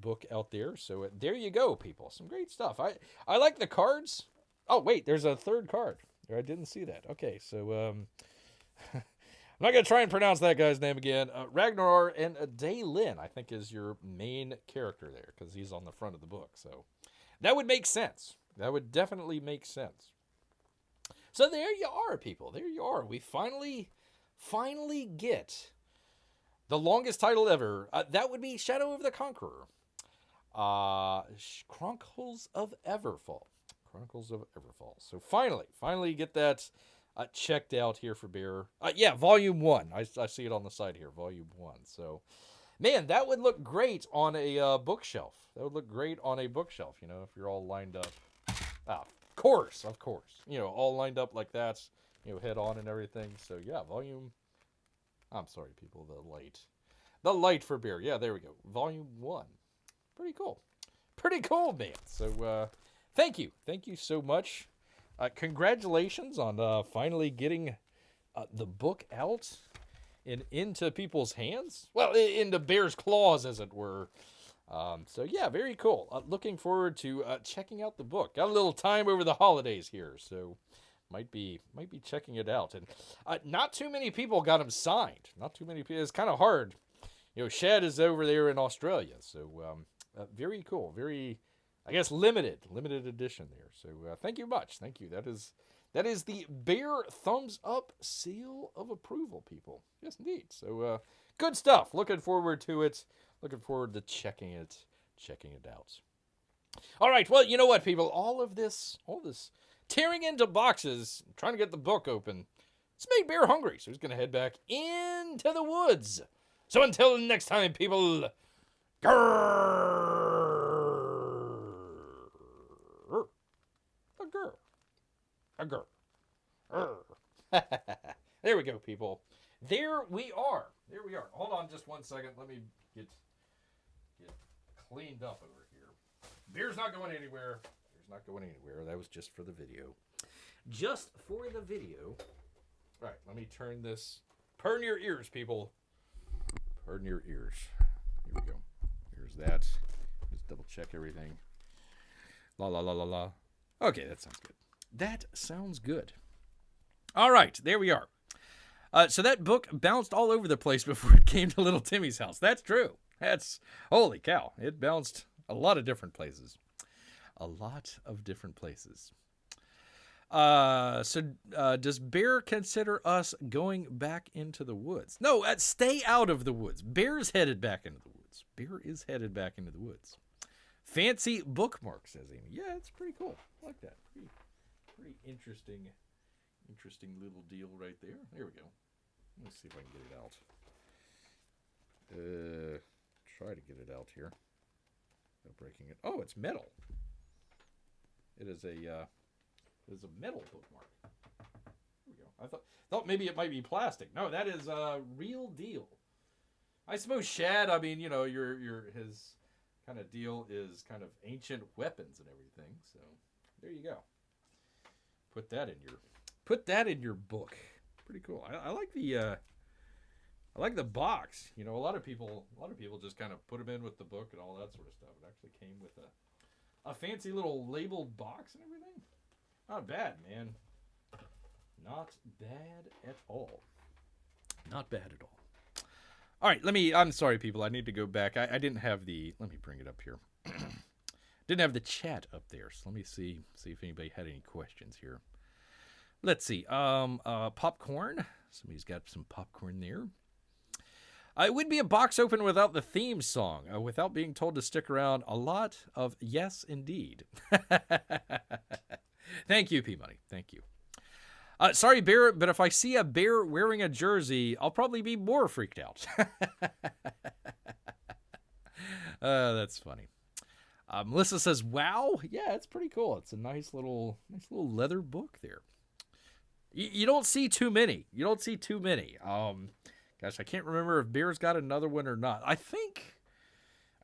book out there. So there you go, people. Some great stuff. I like the cards. Oh, wait, there's a third card. I didn't see that. Okay, so I'm not going to try and pronounce that guy's name again. Ragnar and Daylin, I think, is your main character there, because he's on the front of the book. So that would make sense. That would definitely make sense. So there you are, people. There you are. We finally get the longest title ever. That would be Shadow of the Conqueror. Chronicles of Everfall. So finally get that checked out here for Bear. Yeah, Volume 1. I see it on the side here, Volume 1. So, man, that would look great on a bookshelf. You know, if you're all lined up. Of course. You know, all lined up like that, you know, head on and everything. So, yeah, I'm sorry, people, the light for Bear. Yeah, there we go. Volume 1. Pretty cool, man. So, thank you so much. Congratulations on finally getting the book out and into people's hands. Well, into Bear's claws, as it were. So yeah, very cool. Looking forward to checking out the book. Got a little time over the holidays here, so might be checking it out. And not too many people got them signed. Not too many people. It's kind of hard. You know, Shad is over there in Australia, so very cool. Very, I guess, limited edition there. So thank you much. Thank you. That is the Bear thumbs up seal of approval, people. Yes, indeed. So good stuff. Looking forward to it. Looking forward to checking it out. All right. Well, you know what, people? All this tearing into boxes, trying to get the book open, it's made Bear hungry. So he's going to head back into the woods. So until next time, people, grrr. A girl. There we go, people. There we are. Hold on just 1 second. Let me get cleaned up over here. Beer's not going anywhere. That was just for the video. All right, let me turn this. Purn your ears, people. Purn your ears. Here we go. Here's that. Just double check everything. La la la la la. Okay, that sounds good. All right, there we are. So that book bounced all over the place before it came to little Timmy's house. That's true. Holy cow. It bounced a lot of different places. Does Bear consider us going back into the woods? No, stay out of the woods. Bear's headed back into the woods. Bear is headed back into the woods. Fancy bookmark, says Amy. Yeah, it's pretty cool. I like that. Pretty interesting little deal right there. There we go. Let's see if I can get it out. Try to get it out here. No breaking it. Oh, it's metal. It is a metal bookmark. Here we go. I thought maybe it might be plastic. No, that is real deal. I suppose Shad, I mean, his kind of deal is kind of ancient weapons and everything. So there you go. Put that in your book. Pretty cool. I like the box. A lot of people just kind of put them in with the book and all that sort of stuff. It actually came with a fancy little labeled box and everything. Not bad, man. Not bad at all. Not bad at all. All right, I'm sorry, people. I need to go back. I didn't have let me bring it up here. Didn't have the chat up there, so let me see if anybody had any questions here. Let's see. Popcorn. Somebody's got some popcorn there. It would be a box open without the theme song, without being told to stick around. A lot of yes, indeed. Thank you, P-Money. Thank you. Sorry, Bear, but if I see a bear wearing a jersey, I'll probably be more freaked out. That's funny. Melissa says, wow. Yeah, it's pretty cool. It's a nice little leather book there. You don't see too many. Gosh, I can't remember if Bear's got another one or not. I think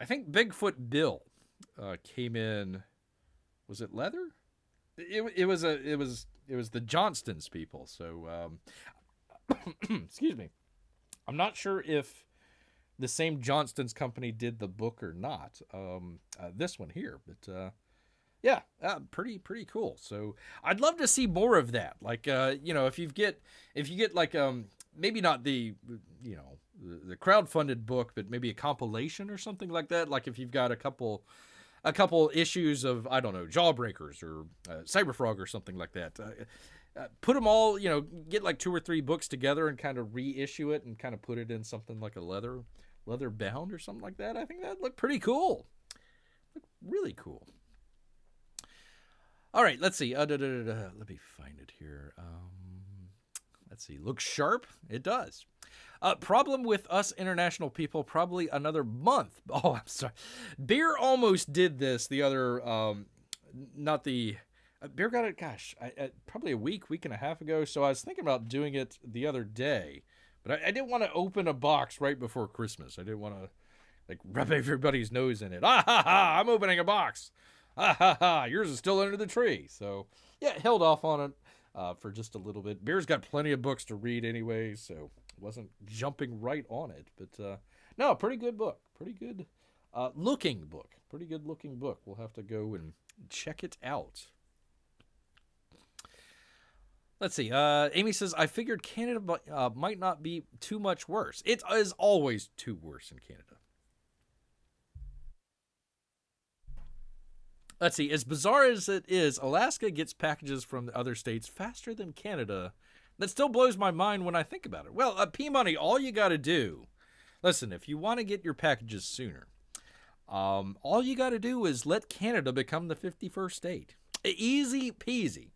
Bigfoot Bill came in. Was it leather? It was the Johnstons people. So excuse me. I'm not sure if the same Johnstons company did the book or not. This one here, but yeah, pretty cool. So I'd love to see more of that. Like if you get like maybe not the crowdfunded book, but maybe a compilation or something like that. Like if you've got a couple issues of, I don't know, Jawbreakers or CyberFrog or something like that. Put them all, get like 2 or 3 books together and kind of reissue it and kind of put it in something like a leather bound or something like that. I think that'd look pretty cool. Look really cool. All right, let's see. Let me find it here. Let's see. Looks sharp. It does. Problem with us international people, probably another month. Oh, I'm sorry. Bear almost did this the other, Bear got it, gosh, probably a week and a half ago. So I was thinking about doing it the other day, but I didn't want to open a box right before Christmas. I didn't want to rub everybody's nose in it. Ah, ha, ha, I'm opening a box. Ah, ha, ha, yours is still under the tree. So yeah, held off on it for just a little bit. Bear's got plenty of books to read anyway, so wasn't jumping right on it. But no, pretty good book. Pretty good looking book. Pretty good looking book. We'll have to go and check it out. Let's see. Amy says, I figured Canada might not be too much worse. It is always too worse in Canada. Let's see. As bizarre as it is, Alaska gets packages from the other states faster than Canada. That still blows my mind when I think about it. Well, P-Money, all you got to do, listen, if you want to get your packages sooner, all you got to do is let Canada become the 51st state. Easy peasy.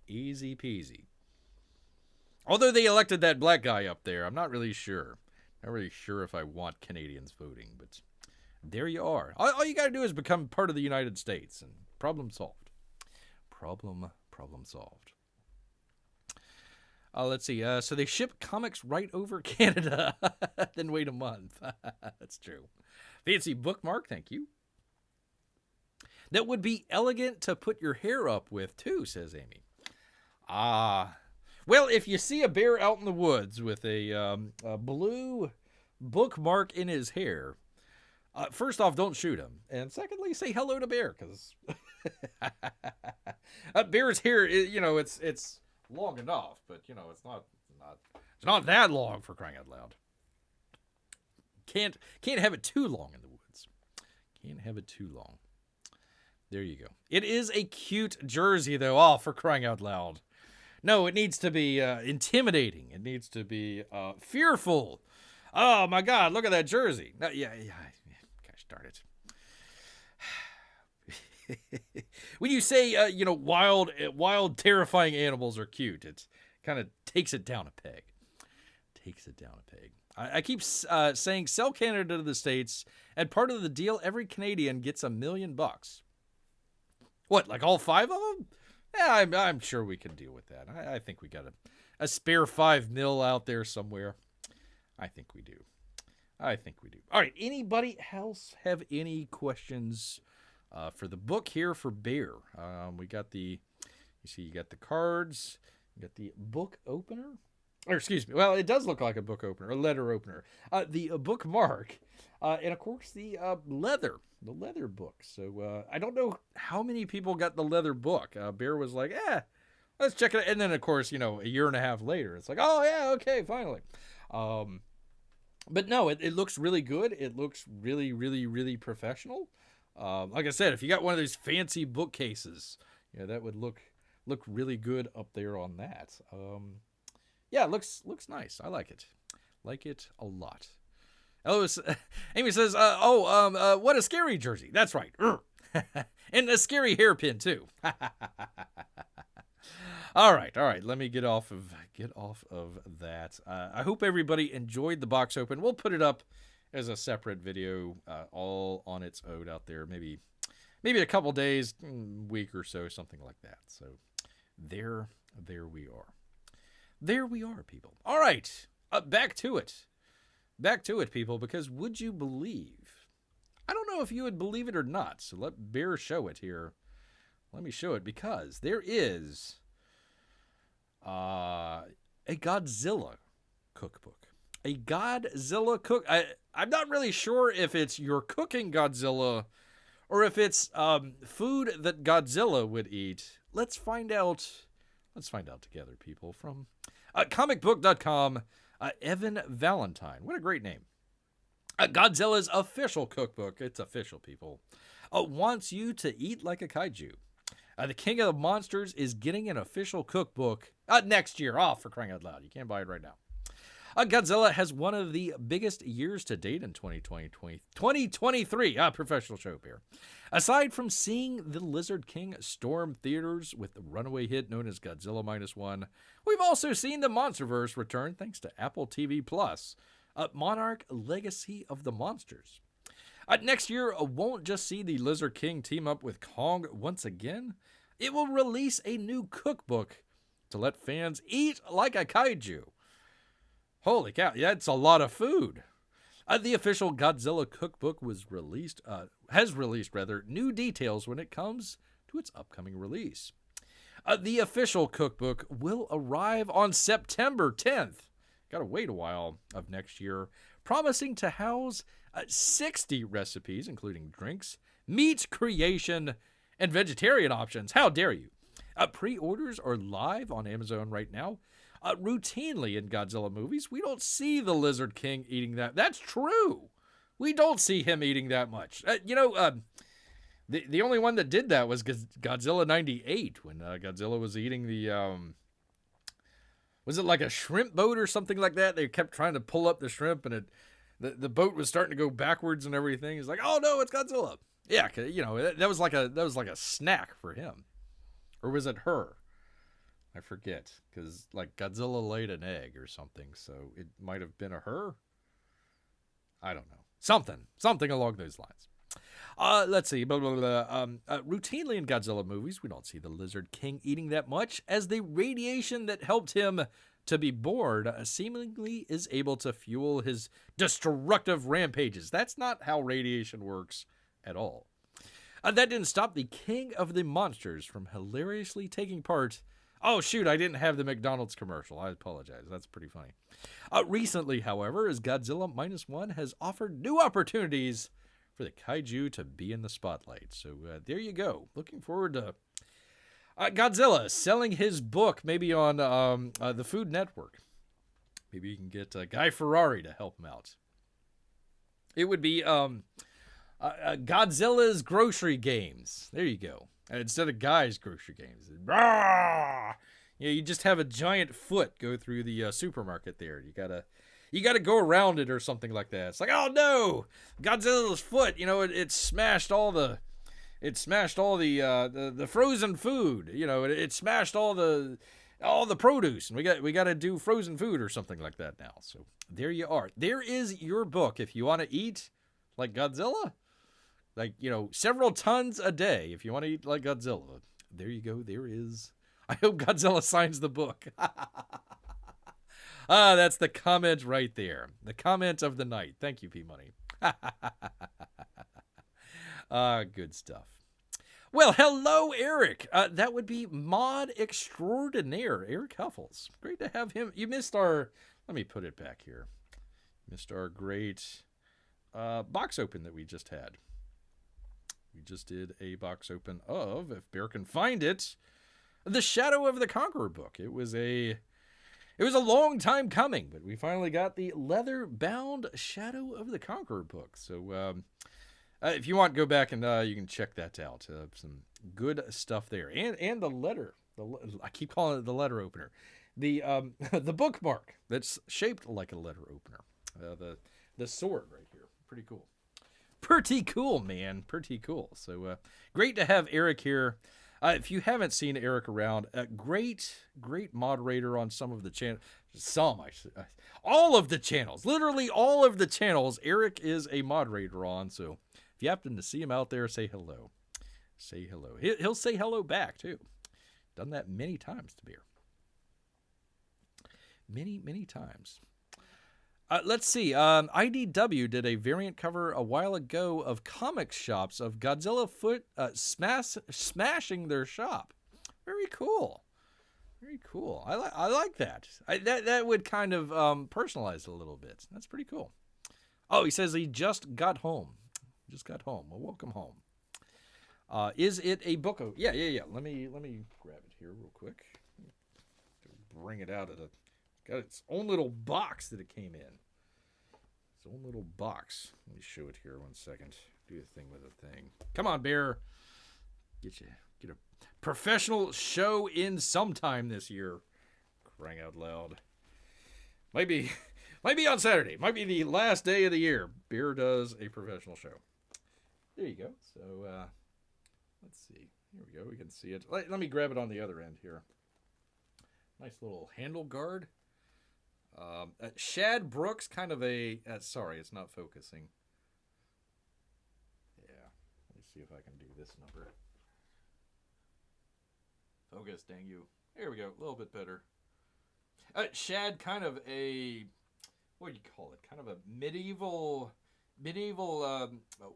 Easy peasy. Although they elected that black guy up there, I'm not really sure. Not really sure if I want Canadians voting, but there you are. All you got to do is become part of the United States, and problem solved. Problem solved. Let's see. So they ship comics right over Canada, then wait a month. That's true. Fancy bookmark, thank you. That would be elegant to put your hair up with, too, says Amy. Well, if you see a bear out in the woods with a blue bookmark in his hair, first off, don't shoot him. And secondly, say hello to Bear, because Bear's hair, it's long enough, but, it's not that long, for crying out loud. Can't have it too long in the woods. Can't have it too long. There you go. It is a cute jersey, though. Oh, for crying out loud. No, it needs to be intimidating. It needs to be fearful. Oh, my God, look at that jersey. No, yeah. Gosh darn it. When you say, wild, terrifying animals are cute, it kind of takes it down a peg. I keep saying sell Canada to the States, and part of the deal, every Canadian gets $1 million. What, like all 5 of them? Yeah, I'm sure we can deal with that. I think we got a spare $5 million out there somewhere. I think we do. All right. Anybody else have any questions for the book here for Bear? We got you got the cards. You got the book opener. Or excuse me. Well, it does look like a book opener, a letter opener. The bookmark. And of course the leather book. So I don't know how many people got the leather book. Bear was like, let's check it out. And then of course, a year and a half later, it's like, oh yeah, okay, finally. But no, it looks really good. It looks really, really, really professional. Like I said, if you got one of those fancy bookcases, that would look really good up there on that. Yeah, it looks nice. I like it. Like it a lot. Amy says, what a scary jersey. That's right. And a scary hairpin too. All right. Let me get off of that. I hope everybody enjoyed the box open. We'll put it up as a separate video, all on its own out there. Maybe a couple days, week or so, something like that. So there we are. There we are, people. All right, back to it. Back to it, people, because would you believe? I don't know if you would believe it or not, so let Bear show it here. Let me show it, because there is a Godzilla cookbook. A Godzilla cook. I'm not really sure if it's you're cooking Godzilla or if it's food that Godzilla would eat. Let's find out. Let's find out together, people. From comicbook.com, Evan Valentine. What a great name. Godzilla's official cookbook. It's official, people. Wants you to eat like a kaiju. The King of the Monsters is getting an official cookbook next year. Oh, for crying out loud. You can't buy it right now. Godzilla has one of the biggest years to date in 2023. Professional show here. Aside from seeing the Lizard King storm theaters with the runaway hit known as Godzilla -1, we've also seen the Monsterverse return thanks to Apple TV+. Monarch Legacy of the Monsters. Next year won't just see the Lizard King team up with Kong once again. It will release a new cookbook to let fans eat like a kaiju. Holy cow, that's a lot of food. The official Godzilla cookbook has released new details when it comes to its upcoming release. The official cookbook will arrive on September 10th. Gotta wait a while of next year, promising to house 60 recipes, including drinks, meat creation, and vegetarian options. How dare you? Pre-orders are live on Amazon right now. Routinely in Godzilla movies, we don't see the Lizard King eating that. That's true. We don't see him eating that much. The only one that did that was Godzilla 98, when Godzilla was eating the, was it like a shrimp boat or something like that? They kept trying to pull up the shrimp, and the boat was starting to go backwards and everything. He's like, oh no, it's Godzilla. Yeah, that was like a snack for him. Or was it her? I forget, because like Godzilla laid an egg or something, so it might have been a her. I don't know. Something along those lines. Let's see. Routinely in Godzilla movies, we don't see the Lizard King eating that much, as the radiation that helped him to be born seemingly is able to fuel his destructive rampages. That's not how radiation works at all. That didn't stop the King of the Monsters from hilariously taking part. Oh, shoot, I didn't have the McDonald's commercial. I apologize. That's pretty funny. Recently, however, as Godzilla -1 has offered new opportunities for the kaiju to be in the spotlight. So there you go. Looking forward to Godzilla selling his book maybe on the Food Network. Maybe you can get Guy Ferrari to help him out. It would be Godzilla's Grocery Games. There you go. Instead of Guy's Grocery Games. You just have a giant foot go through the supermarket there. You gotta go around it or something like that. It's like, oh no, Godzilla's foot. It smashed all the frozen food. It smashed all the produce, and we got to do frozen food or something like that now. So there you are. There is your book if you want to eat like Godzilla. Like, several tons a day if you want to eat like Godzilla. There you go. There is. I hope Godzilla signs the book. That's the comment right there. The comment of the night. Thank you, P-Money. Good stuff. Well, hello, Eric. That would be mod extraordinaire, Eric Huffles. Great to have him. You missed our, let me put it back here. Missed our great box open that we just had. We just did a box open of, if Bear can find it, The Shadow of the Conqueror book. It was a long time coming, but we finally got the leather-bound Shadow of the Conqueror book. So if you want, go back and you can check that out. Some good stuff there. And the letter. I keep calling it the letter opener. The the bookmark that's shaped like a letter opener. The sword right here. Pretty cool. Pretty cool, man. Pretty cool. So great to have Eric here. If you haven't seen Eric around, a great moderator on some of the channels. All of the channels. Literally all of the channels Eric is a moderator on. So if you happen to see him out there, say hello. Say hello. He'll say hello back, too. Done that many times to Bear. Many times. Let's see. IDW did a variant cover a while ago of comic shops of Godzilla foot smashing their shop. Very cool. Very cool. I like that. That would kind of personalize it a little bit. That's pretty cool. Oh, he says he just got home. Well, welcome home. Is it a book? Yeah. Let me grab it here real quick. Bring it out of the. Got its own little box that it came in. Its own little box. Let me show it here 1 second. Do a thing with the thing. Come on, Bear. Get a professional show in sometime this year. Crying out loud. Might be on Saturday. Might be the last day of the year. Bear does a professional show. There you go. So let's see. Here we go. We can see it. Let me grab it on the other end here. Nice little handle guard. Shad Brooks, kind of a... sorry, it's not focusing. Yeah. Let me see if I can do this number. Focus, dang you. There we go. A little bit better. Shad, kind of a... What do you call it? Kind of a medieval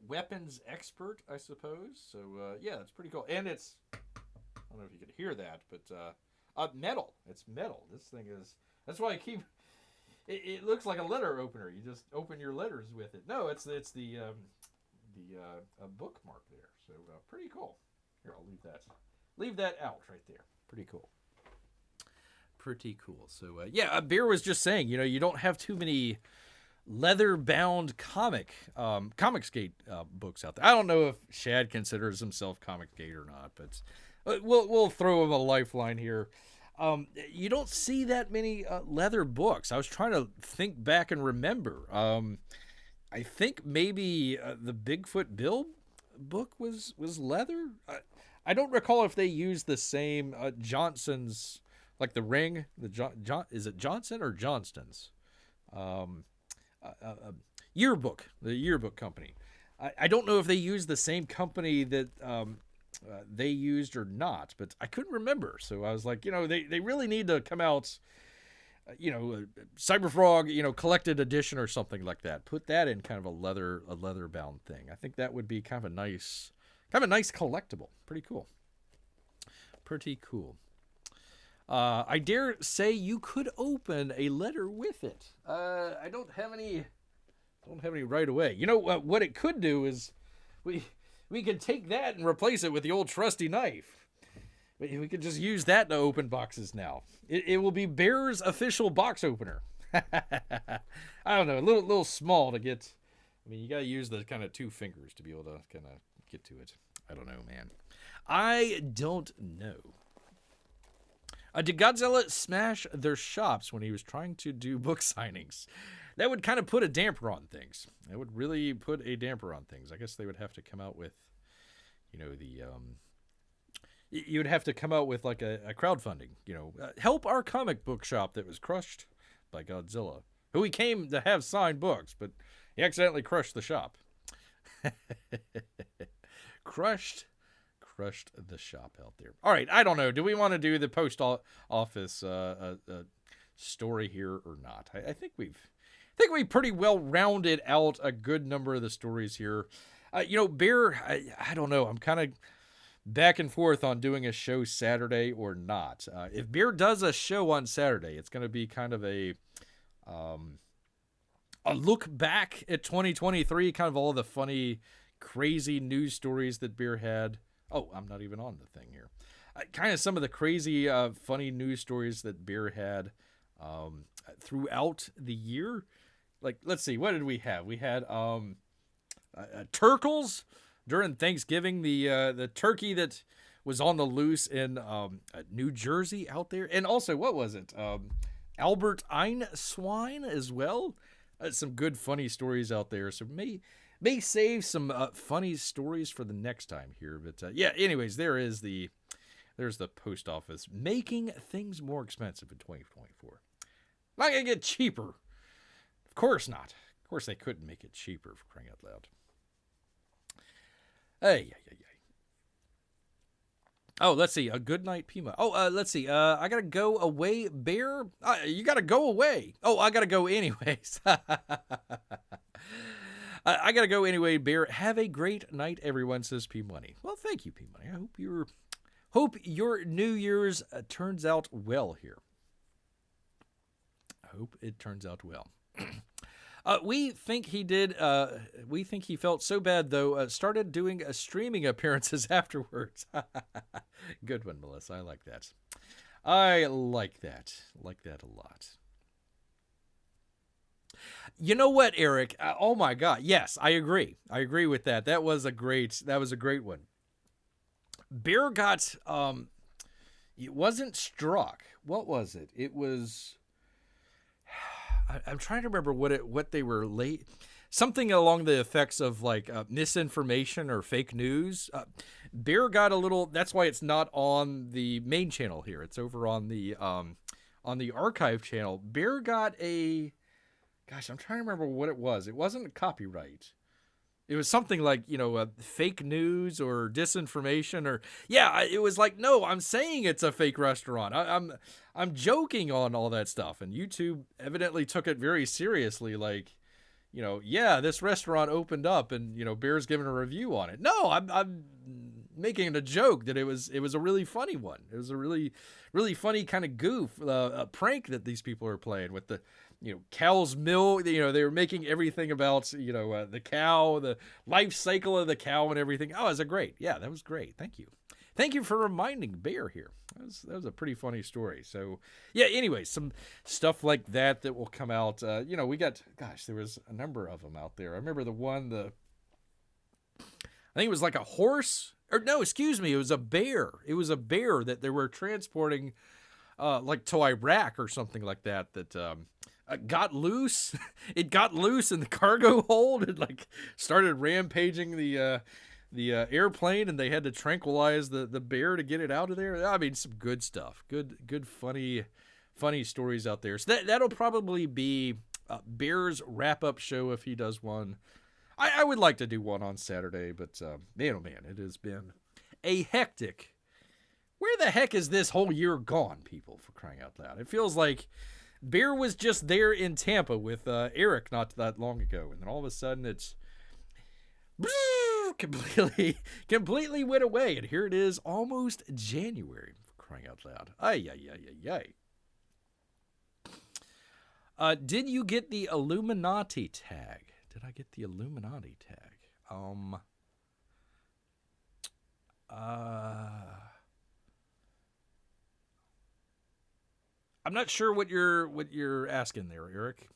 weapons expert, I suppose. So, yeah, it's pretty cool. And it's... I don't know if you could hear that, but... metal. It's metal. This thing is... That's why I keep... It looks like a letter opener. You just open your letters with it. No, it's the bookmark there. So pretty cool. Here, I'll leave that out right there. Pretty cool. Pretty cool. So yeah, Bear was just saying, you don't have too many leather-bound Comicsgate books out there. I don't know if Shad considers himself Comicsgate or not, but we'll throw him a lifeline here. You don't see that many leather books. I was trying to think back and remember. I think maybe the Bigfoot Bill book was leather. I don't recall if they used the same Johnson's, like the ring. Is it Johnson or Johnston's? Yearbook, the yearbook company. I don't know if they used the same company that they used or not, but I couldn't remember. So I was like, they really need to come out, CyberFrog, collected edition or something like that. Put that in kind of a leather bound thing. I think that would be kind of a nice collectible. Pretty cool. I dare say you could open a letter with it. I don't have any right away. What it could do is we could take that and replace it with the old trusty knife. We could just use that to open boxes now. It will be Bear's official box opener. I don't know, a little small to get. You got to use the kind of 2 fingers to be able to kind of get to it. I don't know, man. I don't know. Did Godzilla smash their shops when he was trying to do book signings? That would kind of put a damper on things. That would really put a damper on things. I guess they would have to come out with, you would have to come out with like a crowdfunding, help our comic book shop that was crushed by Godzilla, who he came to have signed books, but he accidentally crushed the shop. Crushed crushed the shop out there. All right, I don't know. Do we want to do the post office story here or not? I think we pretty well rounded out a good number of the stories here. Bear, I don't know. I'm kind of back and forth on doing a show Saturday or not. If Bear does a show on Saturday, it's going to be kind of a look back at 2023, kind of all the funny, crazy news stories that Bear had. Oh, I'm not even on the thing here. Kind of some of the crazy, funny news stories that Bear had throughout the year. Like, let's see, what did we have? We had Turkles during Thanksgiving, the turkey that was on the loose in New Jersey out there. And also, what was it? Albert Einstein as well. Some good funny stories out there. So may save some funny stories for the next time here. But yeah, anyways, there's the post office making things more expensive in 2024. Not gonna get cheaper. Of course not. Of course they couldn't make it cheaper, for crying out loud. Hey. Oh, let's see. A good night, Pima. Oh, let's see. I gotta go away, Bear. You gotta go away. Oh, I gotta go anyways. I gotta go anyway, Bear. Have a great night, everyone, says P Money. Well, thank you, P Money. I hope your New Year's turns out well here. I hope it turns out well. We think he did. We think he felt so bad, though. Started doing streaming appearances afterwards. Good one, Melissa. I like that. I like that. Like that a lot. You know what, Eric? Oh my God. Yes, I agree. I agree with that. That was a great one. Bear got. It wasn't struck. What was it? It was. I'm trying to remember what they were late. Something along the effects of like misinformation or fake news. Bear got a little. That's why it's not on the main channel here. It's over on the archive channel. Bear got a. Gosh, I'm trying to remember what it was. It wasn't a copyright. It was something like, fake news or disinformation or, yeah, it was like, no, I'm saying it's a fake restaurant. I'm joking on all that stuff. And YouTube evidently took it very seriously. Like, yeah, this restaurant opened up and, Bear's giving a review on it. No, I'm making it a joke that it was a really funny one. It was a really, really funny kind of goof, a prank that these people are playing with the, cow's milk. They were making everything about, the cow, the life cycle of the cow and everything. Oh, great. Yeah, that was great. Thank you. Thank you for reminding Bear here. That was a pretty funny story. So, yeah, anyway, some stuff like that will come out. We got, there was a number of them out there. I remember the one, I think it was like a horse. Or no, excuse me, it was a bear. It was a bear that they were transporting like to Iraq or something like that got loose. It got loose in the cargo hold and like started rampaging the airplane, and they had to tranquilize the bear to get it out of there. I mean, some good stuff. Good funny stories out there. So that'll probably be Bear's wrap-up show if he does one. I would like to do one on Saturday, but man, oh man, it has been a hectic. Where the heck is this whole year gone, people, for crying out loud? It feels like Bear was just there in Tampa with Eric not that long ago, and then all of a sudden it's completely went away, and here it is, almost January, for crying out loud. Ay. Did you get the Illuminati tag? Did I get the Illuminati tag? I'm not sure what you're asking there, Eric.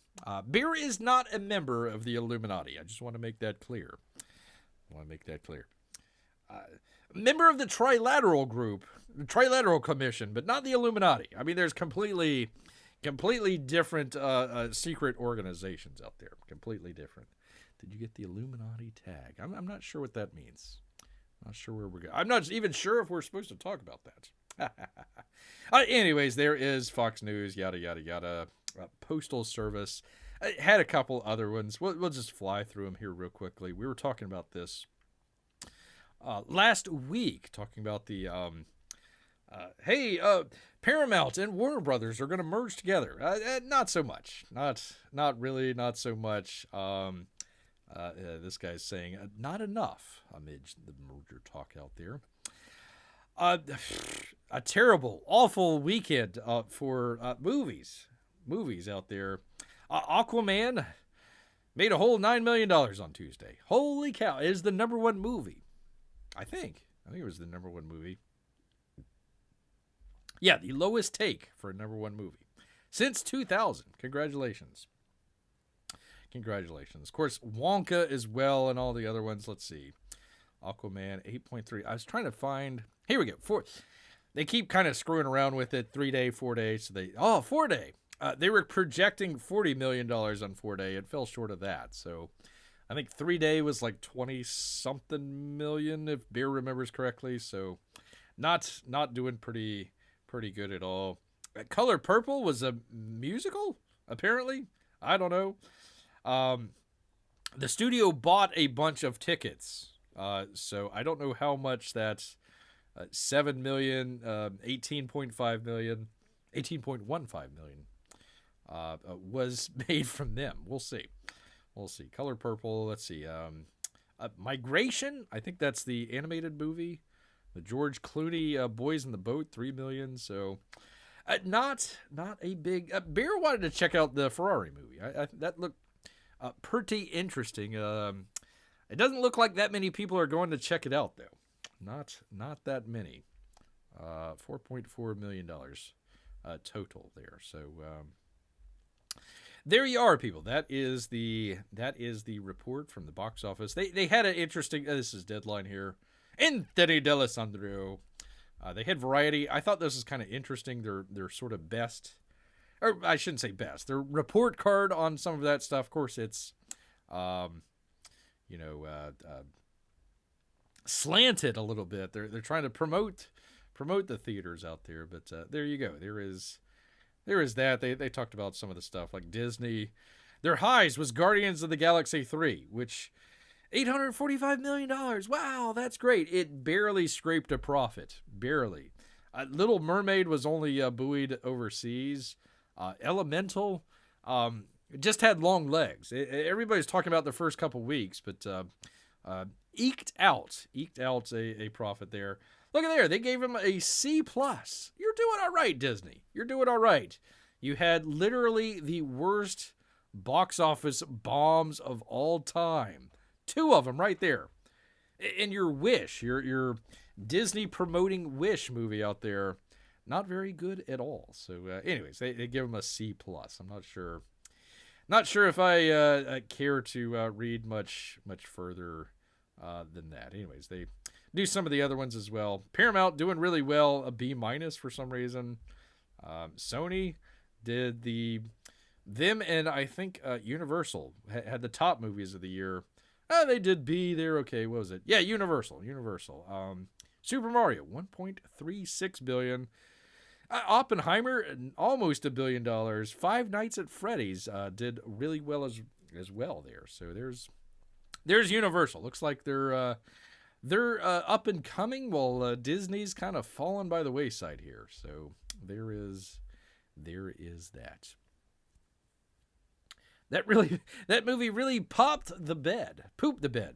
Bear is not a member of the Illuminati. I just want to make that clear. Member of the Trilateral Group, the Trilateral Commission, but not the Illuminati. I mean, there's completely different secret organizations out there. Completely different. Did you get the Illuminati tag? I'm not sure what that means. Not sure where we're going. I'm not even sure if we're supposed to talk about that. Anyways, there is Fox News, yada, yada, yada. Postal Service. I had a couple other ones. We'll just fly through them here real quickly. We were talking about this last week, talking about the hey, Paramount and Warner Brothers are going to merge together. Not so much. Not really. Not so much. This guy's saying not enough amid the merger talk out there. A terrible, awful weekend for movies out there. Aquaman made a whole $9 million on Tuesday. Holy cow! It is the number one movie. I think it was the number one movie. Yeah, the lowest take for a number one movie since 2000. Congratulations. Of course, Wonka as well and all the other ones. Let's see. Aquaman 8.3. I was trying to find. Here we go. They keep kind of screwing around with it. 3 day, 4 days. So 4 day. They were projecting $40 million on 4 day. It fell short of that. So I think 3 day was like 20 something million, if Bear remembers correctly. So not doing pretty good at all. Color Purple was a musical, apparently. I don't know. The studio bought a bunch of tickets. So I don't know how much that's 7 million, 18.5 million, 18.15 million was made from them. We'll see. Color Purple. Let's see. Migration. I think that's the animated movie. The George Clooney Boys in the Boat, 3 million. So, not a big. Bear wanted to check out the Ferrari movie. That looked pretty interesting. It doesn't look like that many people are going to check it out, though. Not that many. $4.4 million total there. So there you are, people. That is the report from the box office. They had an interesting. This is Deadline here. Anthony D'Alessandro. They had Variety. I thought this was kind of interesting. Their sort of best, or I shouldn't say best. Their report card on some of that stuff. Of course, it's, slanted a little bit. They're trying to promote the theaters out there. But there you go. There is that. They talked about some of the stuff like Disney. Their highs was Guardians of the Galaxy 3, which. $845 million. Wow, that's great. It barely scraped a profit. Barely. Little Mermaid was only buoyed overseas. Elemental just had long legs. Everybody's talking about the first couple weeks, but eked out a profit there. Look at there. They gave him a C+. You're doing all right, Disney. You're doing all right. You had literally the worst box office bombs of all time. 2 of them right there. And your Wish, your Disney promoting Wish movie out there, not very good at all. So anyways, they give them a C+. I'm not sure if I care to read much further than that. Anyways, they do some of the other ones as well. Paramount doing really well, a B- for some reason. Sony did them and I think Universal had the top movies of the year. They did B. They're okay. What was it? Yeah, Universal. Super Mario, $1.36 billion. Oppenheimer, almost $1 billion. Five Nights at Freddy's did really well as well there. So there's Universal. Looks like they're up and coming, while Disney's kind of fallen by the wayside here. So there is that. That movie really popped the bed. Pooped the bed.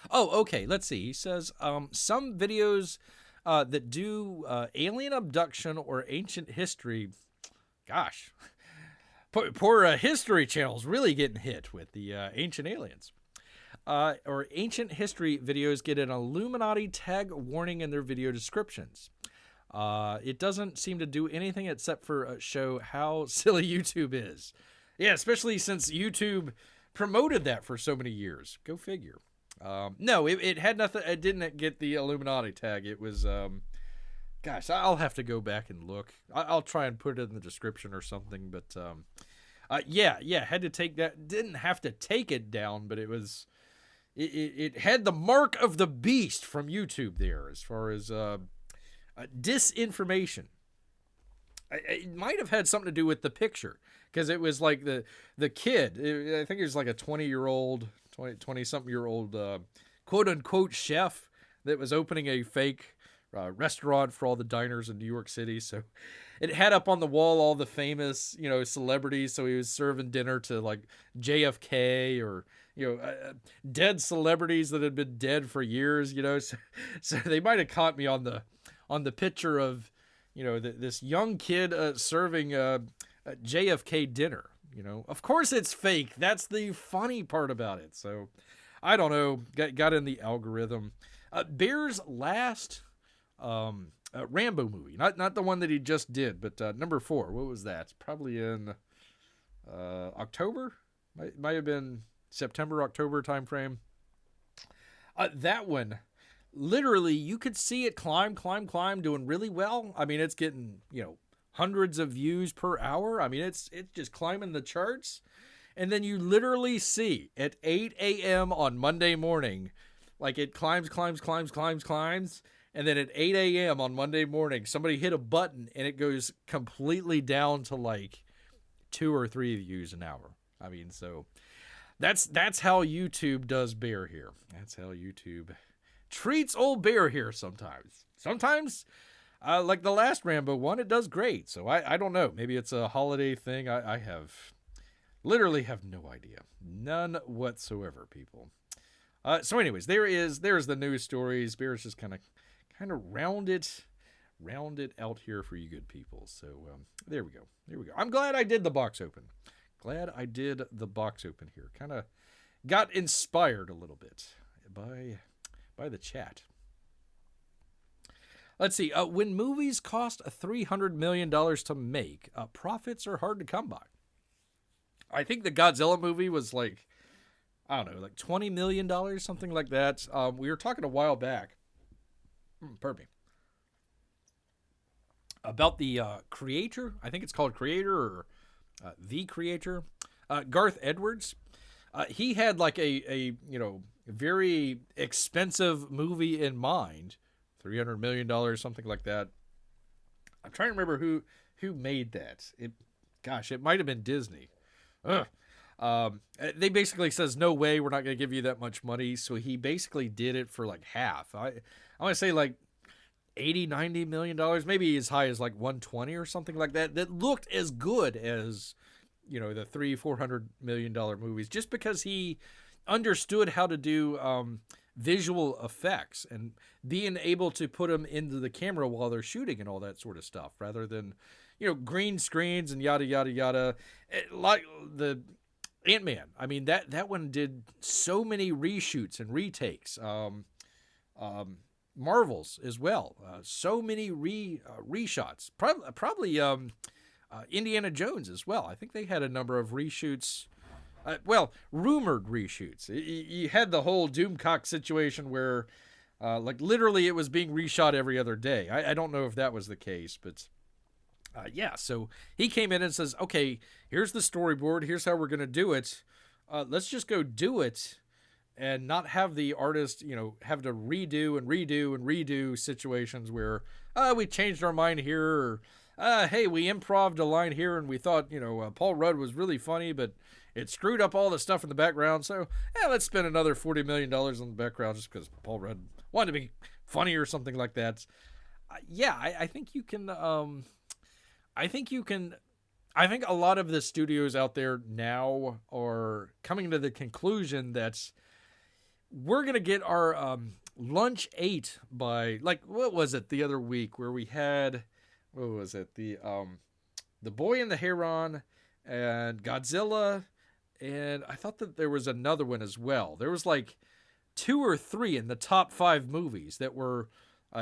Oh, okay. Let's see. He says some videos that do alien abduction or ancient history. Gosh, poor History Channel's really getting hit with the ancient aliens. Or ancient history videos get an Illuminati tag warning in their video descriptions. It doesn't seem to do anything except for show how silly YouTube is. Yeah, especially since YouTube promoted that for so many years. Go figure. No, it had nothing. It didn't get the Illuminati tag. It was, gosh, I'll have to go back and look. I'll try and put it in the description or something. But yeah, had to take that. Didn't have to take it down, but it was. It had the mark of the beast from YouTube there as far as disinformation. It might have had something to do with the picture, because it was like the kid. I think it was like a 20-year-old, 20-something-year-old quote-unquote chef that was opening a fake restaurant for all the diners in New York City. So it had up on the wall all the famous, celebrities. So he was serving dinner to like JFK or, dead celebrities that had been dead for years, So they might have caught me on the picture of, this young kid serving a JFK dinner. Of course it's fake. That's the funny part about it. So I don't know. Got in the algorithm. Bear's last Rambo movie, not the one that he just did, but number 4. What was that? It's probably in October. Might have been September, October timeframe. That one, literally, you could see it climb, doing really well. I mean, it's getting hundreds of views per hour. I mean, it's just climbing the charts. And then you literally see at 8 a.m. on Monday morning, like it climbs. And then at 8 a.m. on Monday morning, somebody hit a button and it goes completely down to like 2 or 3 views an hour. I mean, so that's how YouTube does Bear here. That's how YouTube treats old Bear here sometimes. Sometimes, like the last Rambo one, it does great. So I don't know. Maybe it's a holiday thing. I literally have no idea. None whatsoever, people. So anyways, there's the news stories. Bear's just kind of round it out here for you good people. So there we go. I'm glad I did the box open. Here. Kind of got inspired a little bit by the chat. Let's see. When movies cost $300 million to make, profits are hard to come by. I think the Godzilla movie was like, I don't know, like $20 million, something like that. We were talking a while back, pardon me, about the creator. I think it's called Creator or The Creator. Garth Edwards. He had like a very expensive movie in mind. $300 million, something like that. I'm trying to remember who made that. It might have been Disney. They basically says, no way, we're not going to give you that much money. So he basically did it for like half. I want to say like $80-90 million, maybe as high as like 120 or something like that. That looked as good as, the $300-400 million movies, just because he understood how to do visual effects and being able to put them into the camera while they're shooting and all that sort of stuff, rather than green screens and yada yada yada. Like the Ant-Man, I mean that one did so many reshoots and retakes. Marvels as well, so many reshots. Probably Indiana Jones as well. I think they had a number of reshoots. Rumored reshoots. You had the whole Doomcock situation where, like, literally it was being reshot every other day. I don't know if that was the case, but so he came in and says, okay, here's the storyboard. Here's how we're going to do it. Let's just go do it and not have the artist, have to redo situations where, we changed our mind here, or, hey, we improv'd a line here and we thought, Paul Rudd was really funny, but it screwed up all the stuff in the background. So, let's spend another $40 million on the background just because Paul Rudd wanted to be funny or something like that. I think you can, I think a lot of the studios out there now are coming to the conclusion that we're going to get our lunch ate by, like, what was it the other week where we had, what was it? The Boy and the Heron and Godzilla. And I thought that there was another one as well. There was like 2 or 3 in the top 5 movies that were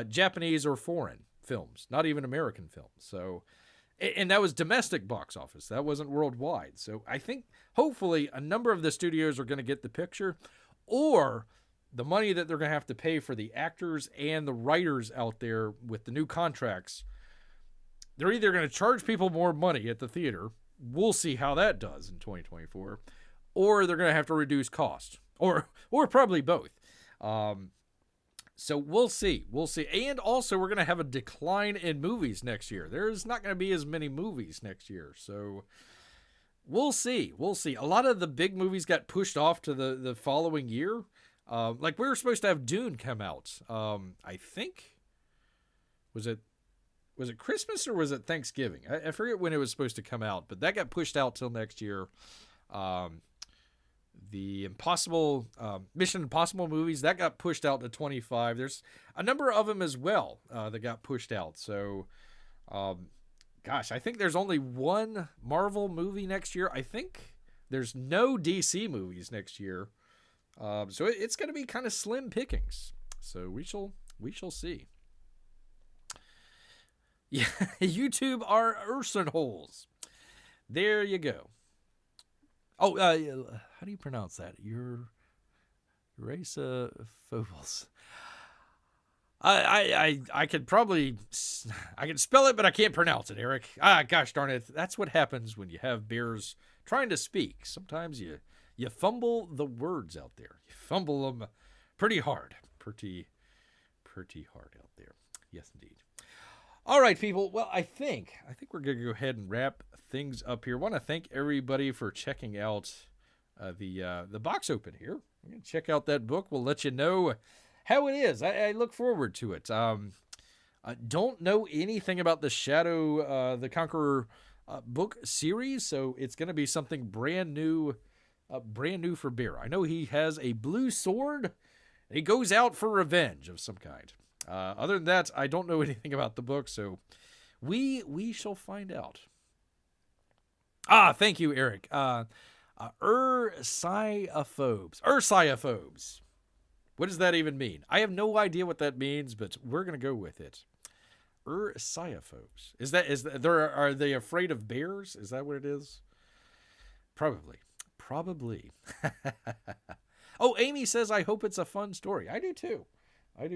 Japanese or foreign films, not even American films. So, and that was domestic box office. That wasn't worldwide. So I think hopefully a number of the studios are going to get the picture, or the money that they're going to have to pay for the actors and the writers out there with the new contracts. They're either going to charge people more money at the theater. We'll see how that does in 2024, or they're going to have to reduce cost, or probably both. So we'll see. And also we're going to have a decline in movies next year. There's not going to be as many movies next year. So We'll see. We'll see. A lot of the big movies got pushed off to the following year. Like we were supposed to have Dune come out. I think was it Christmas or was it Thanksgiving? I forget when it was supposed to come out, but that got pushed out till next year. The Mission Impossible movies that got pushed out to 25. There's a number of them as well that got pushed out. So, gosh, I think there's only one Marvel movie next year. I think there's no DC movies next year. So it's going to be kind of slim pickings. So we shall see. Yeah, YouTube are Urson holes. There you go. Oh, how do you pronounce that? Urasa Phobos. I could probably, I can spell it, but I can't pronounce it, Eric. Gosh darn it. That's what happens when you have bears trying to speak. Sometimes you fumble the words out there. You fumble them pretty hard. Pretty hard out there. Yes, indeed. All right, people. Well, I think we're going to go ahead and wrap things up here. I want to thank everybody for checking out the box open here. We're going to check out that book. We'll let you know how it is. I look forward to it. I don't know anything about the Shadow, the Conqueror book series, so it's going to be something brand new for Bear. I know he has a blue sword. And he goes out for revenge of some kind. Other than that, I don't know anything about the book, so we shall find out. Thank you, Eric. Ursyophobes. What does that even mean? I have no idea what that means, but we're gonna go with it. Ursyophobes. Are they afraid of bears? Is that what it is? Probably. Oh, Amy says, I hope it's a fun story. I do too. I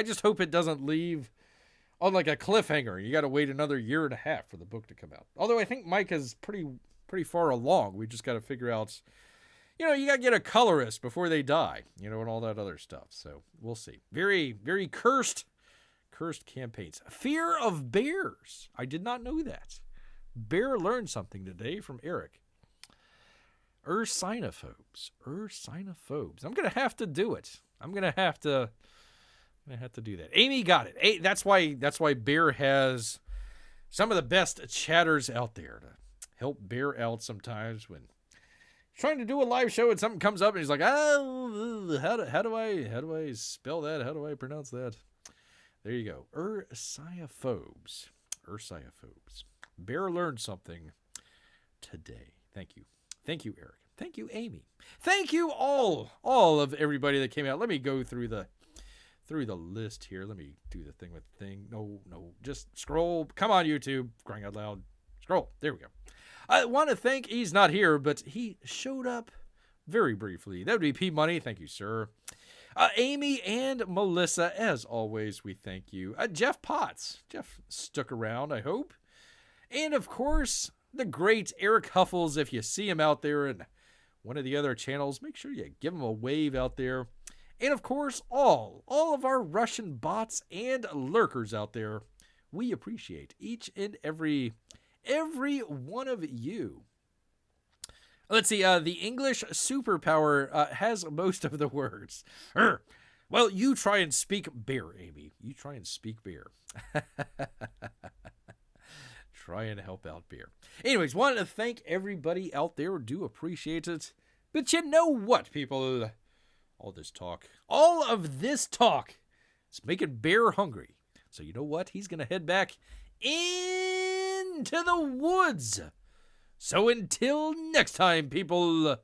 just hope it doesn't leave on like a cliffhanger. You got to wait another year and a half for the book to come out. Although I think Mike is pretty far along. We just got to figure out, you got to get a colorist before they die, and all that other stuff. So we'll see. Very, very cursed campaigns. Fear of bears. I did not know that. Bear learned something today from Eric. Ursinophobes. I'm going to have to do it. I'm going to have to do that. Amy got it. That's why Bear has some of the best chatters out there to help Bear out sometimes when he's trying to do a live show and something comes up and he's like, how do I spell that? How do I pronounce that? There you go. Ursyophobes. Bear learned something today. Thank you, Eric. Thank you, Amy. Thank you all of everybody that came out. Let me go through the list here. Let me do the thing with thing. No, just scroll. Come on, YouTube. Crying out loud. Scroll. There we go. I want to thank, he's not here, but he showed up very briefly. That would be P Money. Thank you, sir. Amy and Melissa, as always, we thank you. Jeff Potts. Jeff stuck around, I hope. And, of course, the great Eric Huffles. If you see him out there in one of the other channels, make sure you give him a wave out there. And, of course, all of our Russian bots and lurkers out there. We appreciate each and every one of you. Let's see, the English superpower has most of the words. Well, you try and speak bear, Amy. You try and speak bear. Try and help out bear. Anyways, wanted to thank everybody out there. Do appreciate it. But you know what, people? All of this talk is making Bear hungry. So you know what? He's going to head back into the woods. So until next time, people,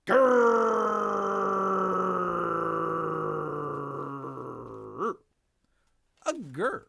grrr, a grrr.